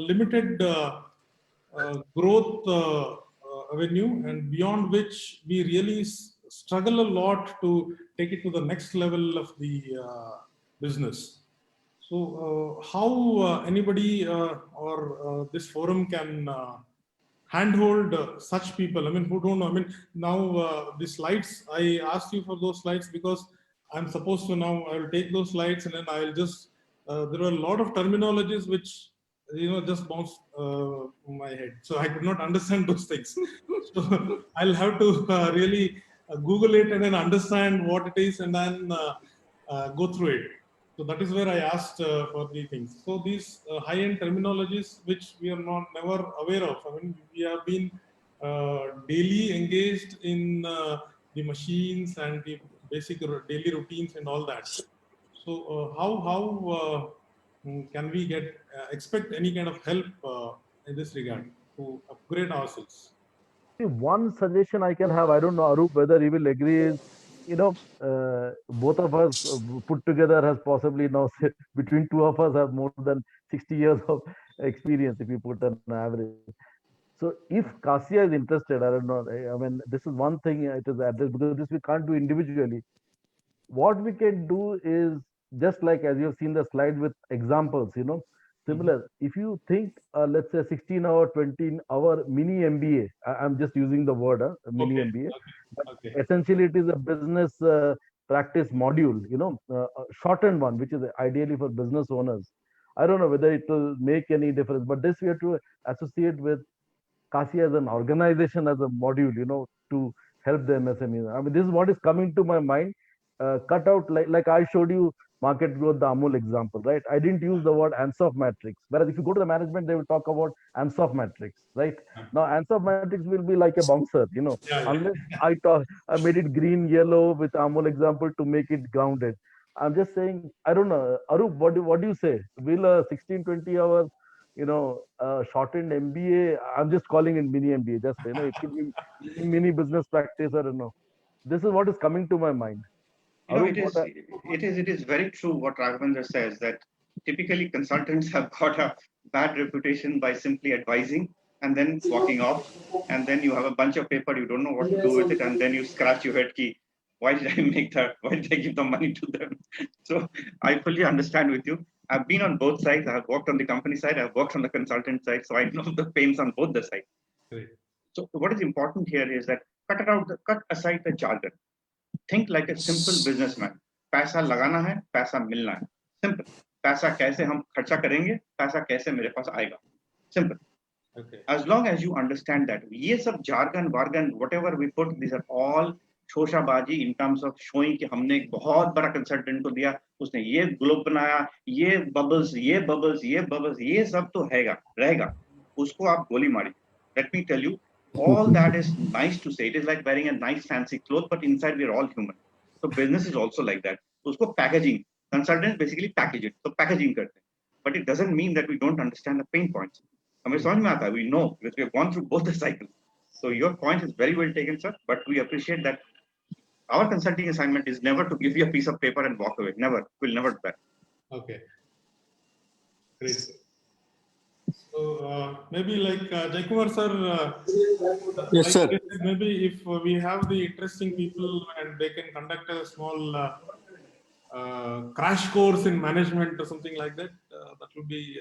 G: limited growth avenue, and beyond which we really struggle a lot to take it to the next level of the business. So how anybody or this forum can handhold such people, I mean, who don't know. I mean, now the slides, I asked you for those slides because I'm supposed to now, I will take those slides and then I'll just, there are a lot of terminologies which, just bounced my head. So I could not understand those things. So I'll have to really Google it and then understand what it is and then go through it. So that is where I asked for the things. So these high-end terminologies, which we are never aware of. I mean, we have been daily engaged in the machines and the basic daily routines and all that. So how can we expect any kind of help in this regard to upgrade ourselves?
A: One suggestion I can have, I don't know, Arup, whether he will agree, is, both of us put together has possibly now, between 2 of us have more than 60 years of experience, if you put an average. So if Kasia is interested, I don't know, I mean, this is one thing it is addressed, because this we can't do individually. What we can do is, just like as you have seen the slide with examples, similar. If you think, let's say 16-hour, 20-hour mini MBA, I'm just using the word, mini
G: Okay.
A: MBA.
G: Okay.
A: Essentially, it is a business practice module, a shortened one, which is ideally for business owners. I don't know whether it will make any difference, but this we have to associate with Kasi as an organization, as a module, to help the MSMEs. I mean, this is what is coming to my mind. Cut out, like I showed you market growth, the Amul example, right? I didn't use the word Ansoff matrix. Whereas if you go to the management, they will talk about Ansoff matrix, right? Now, Ansoff matrix will be like a bouncer,
G: Yeah.
A: unless I made it green, yellow with Amul example to make it grounded. I'm just saying, I don't know. Arup, what do you say? Will a 16, 20 hours, shortened MBA, I'm just calling it mini MBA, just, it could be mini business practice, I don't know. This is what is coming to my mind. Arup,
D: It is very true what Raghavendra says, that typically consultants have got a bad reputation by simply advising and then walking off, and then you have a bunch of paper, you don't know what to do with it, and then you scratch your head, key, why did I make that? Why did I give the money to them? So I fully understand with you. I've been on both sides. I've worked on the company side, I've worked on the consultant side, so I know the pains on both the sides.
G: Great.
D: So what is important here is that cut aside the jargon. Think like a simple businessman. पैसा लगाना है, पैसा मिलना है. Simple. पैसा कैसे हम खर्चा करेंगे, पैसा कैसे मेरे पास आएगा. Simple.
G: Okay.
D: As long as you understand that, ये सब jargon, whatever we put, these are all शोशाबाजी in terms of showing कि हमने एक बहुत बड़ा consultant को दिया, उसने ये globe बनाया, ये bubbles, ये सब तो रहेगा. उसको आप गोली मारी. Let me tell you, all that is nice to say. It is like wearing a nice fancy cloth, but inside we are all human. So business is also like that. So usko packaging, Consultants basically package it. So packaging karte hain. But it doesn't mean that we don't understand the pain points. हमें समझ में आता है, we know because we have gone through both the cycles. So your point is very well taken, sir. But we appreciate that our consulting assignment is never to give you a piece of paper and walk away. Never. We'll never do that.
G: Okay. Great. So maybe like Jaikumar sir.
B: Yes,
G: like
B: sir.
G: Maybe if we have the interesting people and they can conduct a small crash course in management or something like that, that will be.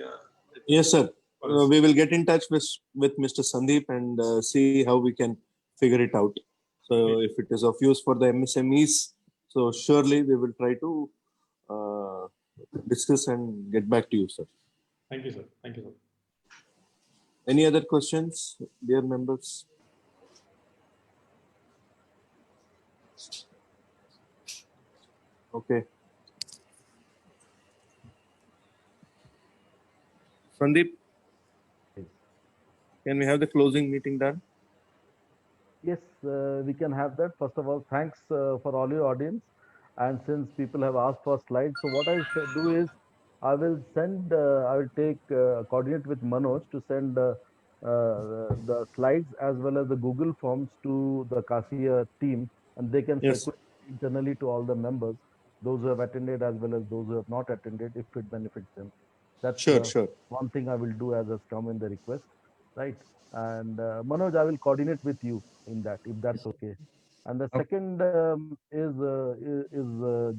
B: Yes, sir. We will get in touch with Mr. Sandeep and see how we can figure it out. So if it is of use for the MSMEs, so surely we will try to discuss and get back to you, sir.
G: Thank you, sir. Thank you, sir.
B: Any other questions, dear members? Okay. Sandeep, can we have the closing meeting done?
A: Yes, we can have that. First of all, thanks for all your audience. And since people have asked for slides, so what I shall do is I will send, I will take coordinate with Manoj to send the slides as well as the Google Forms to the CASIA team, and they can
B: Yes.
A: circulate internally to all the members, those who have attended as well as those who have not attended, if it benefits them. That's
B: Sure.
A: one thing I will do as has come in the request, right? And Manoj, I will coordinate with you in that, if that's okay. And the
E: Okay.
A: second is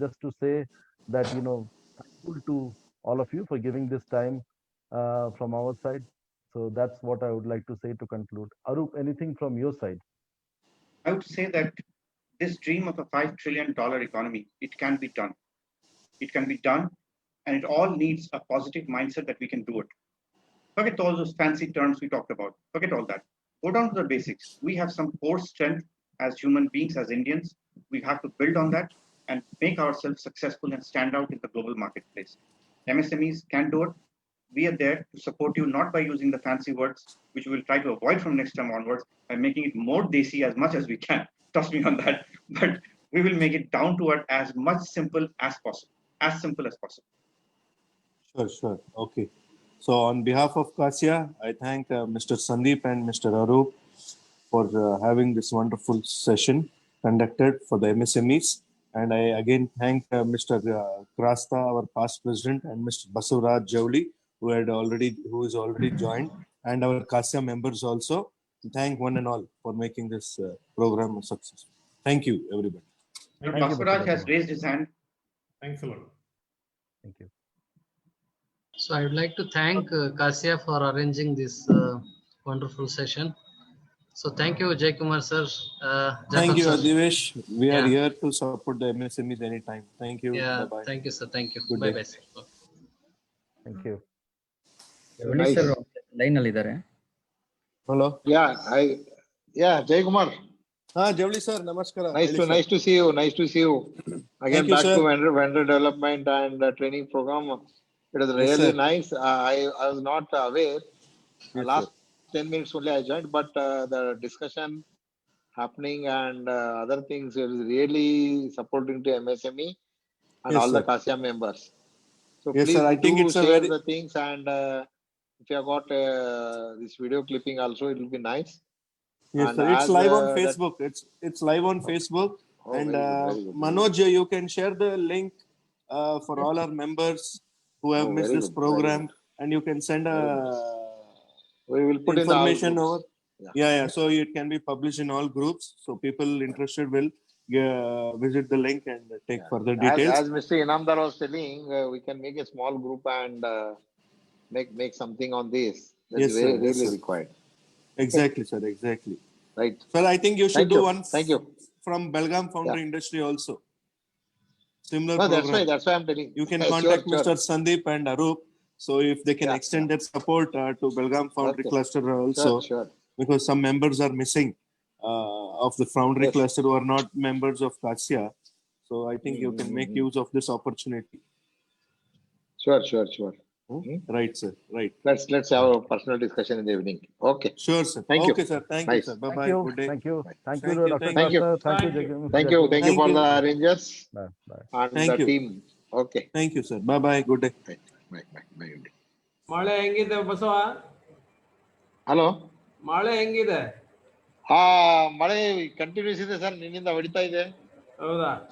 A: just to say that, thankful to all of you for giving this time from our side. So that's what I would like to say to conclude. Arup, anything from your side?
D: I would say that this dream of a $5 trillion economy, it can be done. It can be done, and it all needs a positive mindset that we can do it. Forget all those fancy terms we talked about. Forget all that. Go down to the basics. We have some core strength as human beings, as Indians. We have to build on that and make ourselves successful and stand out in the global marketplace. MSMEs can do it. We are there to support you, not by using the fancy words, which we will try to avoid from next time onwards, by making it more desi as much as we can. Trust me on that. But we will make it down to earth as much simple as possible. As simple as possible.
B: Sure. Okay. So on behalf of CASIA, I thank Mr. Sandeep and Mr. Arup for having this wonderful session conducted for the MSMEs. And I again thank Mr. Krasta, our past president, and Mr. Basuraj Javli, who is already joined, and our CASIA members also. Thank one and all for making this program a success. Thank you, everybody.
G: Thank you.
D: Basuraj has raised his hand.
G: Thanks a lot.
A: Thank you.
F: So I would like to thank CASIA for arranging this wonderful session. So thank you, Jaikumar sir.
B: Thank you,
F: Jacob, sir.
B: Adivesh. We are
F: Yeah.
B: here to support the MSMEs anytime. Thank you.
F: Yeah,
B: Bye-bye.
F: thank you, sir. Thank you.
B: Good
F: Bye
B: day.
F: bye, sir.
A: Thank you.
E: Manish sir line ಅಲ್ಲಿ ಇದ್ದಾರೆ.
B: Hello.
H: Yeah, Jay Kumar.
B: Javli sir, namaskara.
H: Nice to see you. Nice to see you. Again,
B: Thank you,
H: back
B: sir.
H: to vendor development and training program. It was
B: Yes,
H: really
B: sir.
H: nice. I was not aware.
B: Yes,
H: Last 10 minutes only I joined, but the discussion happening and other things is really supporting to MSME and
B: Yes,
H: all the
B: sir.
H: CASIA members. So
B: Yes,
H: please
B: sir. I think
H: do
B: it's a
H: share
B: very-
H: the things, and if you have got this video clipping also, it will be nice.
B: Yes,
H: And
B: sir. It's
H: as,
B: live on
H: that-
B: Facebook. It's live on Facebook.
H: Oh,
B: And
H: very good.
B: Manoj, you can share the link for all our members who have
H: Oh,
B: missed
H: very
B: this
H: good,
B: program,
H: very
B: and you can send
H: We will put in the all
B: information over.
H: groups.
B: Yeah. So it can be published in all groups. So people interested will visit the link and take further details.
H: As Mr. Inamdar was telling, we can make a small group and make something on this. That's
B: Yes, sir. Yes,
H: really
B: sir.
H: required.
B: Exactly, sir. Exactly.
H: Right.
B: Sir, I think you should
H: Thank
B: do
H: you.
B: one
H: Thank you.
B: from Belgaum Foundry Industry also. Similar
H: No,
B: program.
H: that's why I'm telling.
B: You can
H: Sure,
B: contact
H: sure.
B: Mr. Sandeep and Arup. So if they can
H: Yeah,
B: extend their support to Belgaum Foundry
H: Okay.
B: cluster also,
H: Sure.
B: because some members are missing of the Foundry
H: Yes.
B: cluster who are not members of CASIA. So I think you can make use of this opportunity.
H: Sure.
B: Right, sir. Right.
H: Let's have a personal discussion in the evening. Okay.
B: Sure, sir.
H: Thank you.
B: Okay, sir. Thank you,
H: Nice.
B: sir. Bye-bye.
A: Thank you.
B: Good day.
A: Thank you.
H: Bye.
A: Thank
B: Thank
A: you,
B: you,
A: Dr.
B: thank
H: you.
A: Krasta. Thank you,
G: Thank you.
A: Jagan.
H: Thank you for
B: Thank
H: the
B: you.
H: arrangers
A: Bye.
H: and
B: Thank
H: the
B: you.
H: team. Okay,
B: Thank you, sir. Bye bye. Good day.
H: Bye bye bye.
C: ಮಳೆ ಹೆಂಗಿದೆ Basava?
H: Hello,
C: ಮಳೆ ಹೆಂಗಿದೆ?
H: ಮಳೆ continuous ಇದೆ sir, ನಿನ್ನಿಂದ ಹೊಡಿತಾ ಇದೆ.
C: ಹೌದಾ?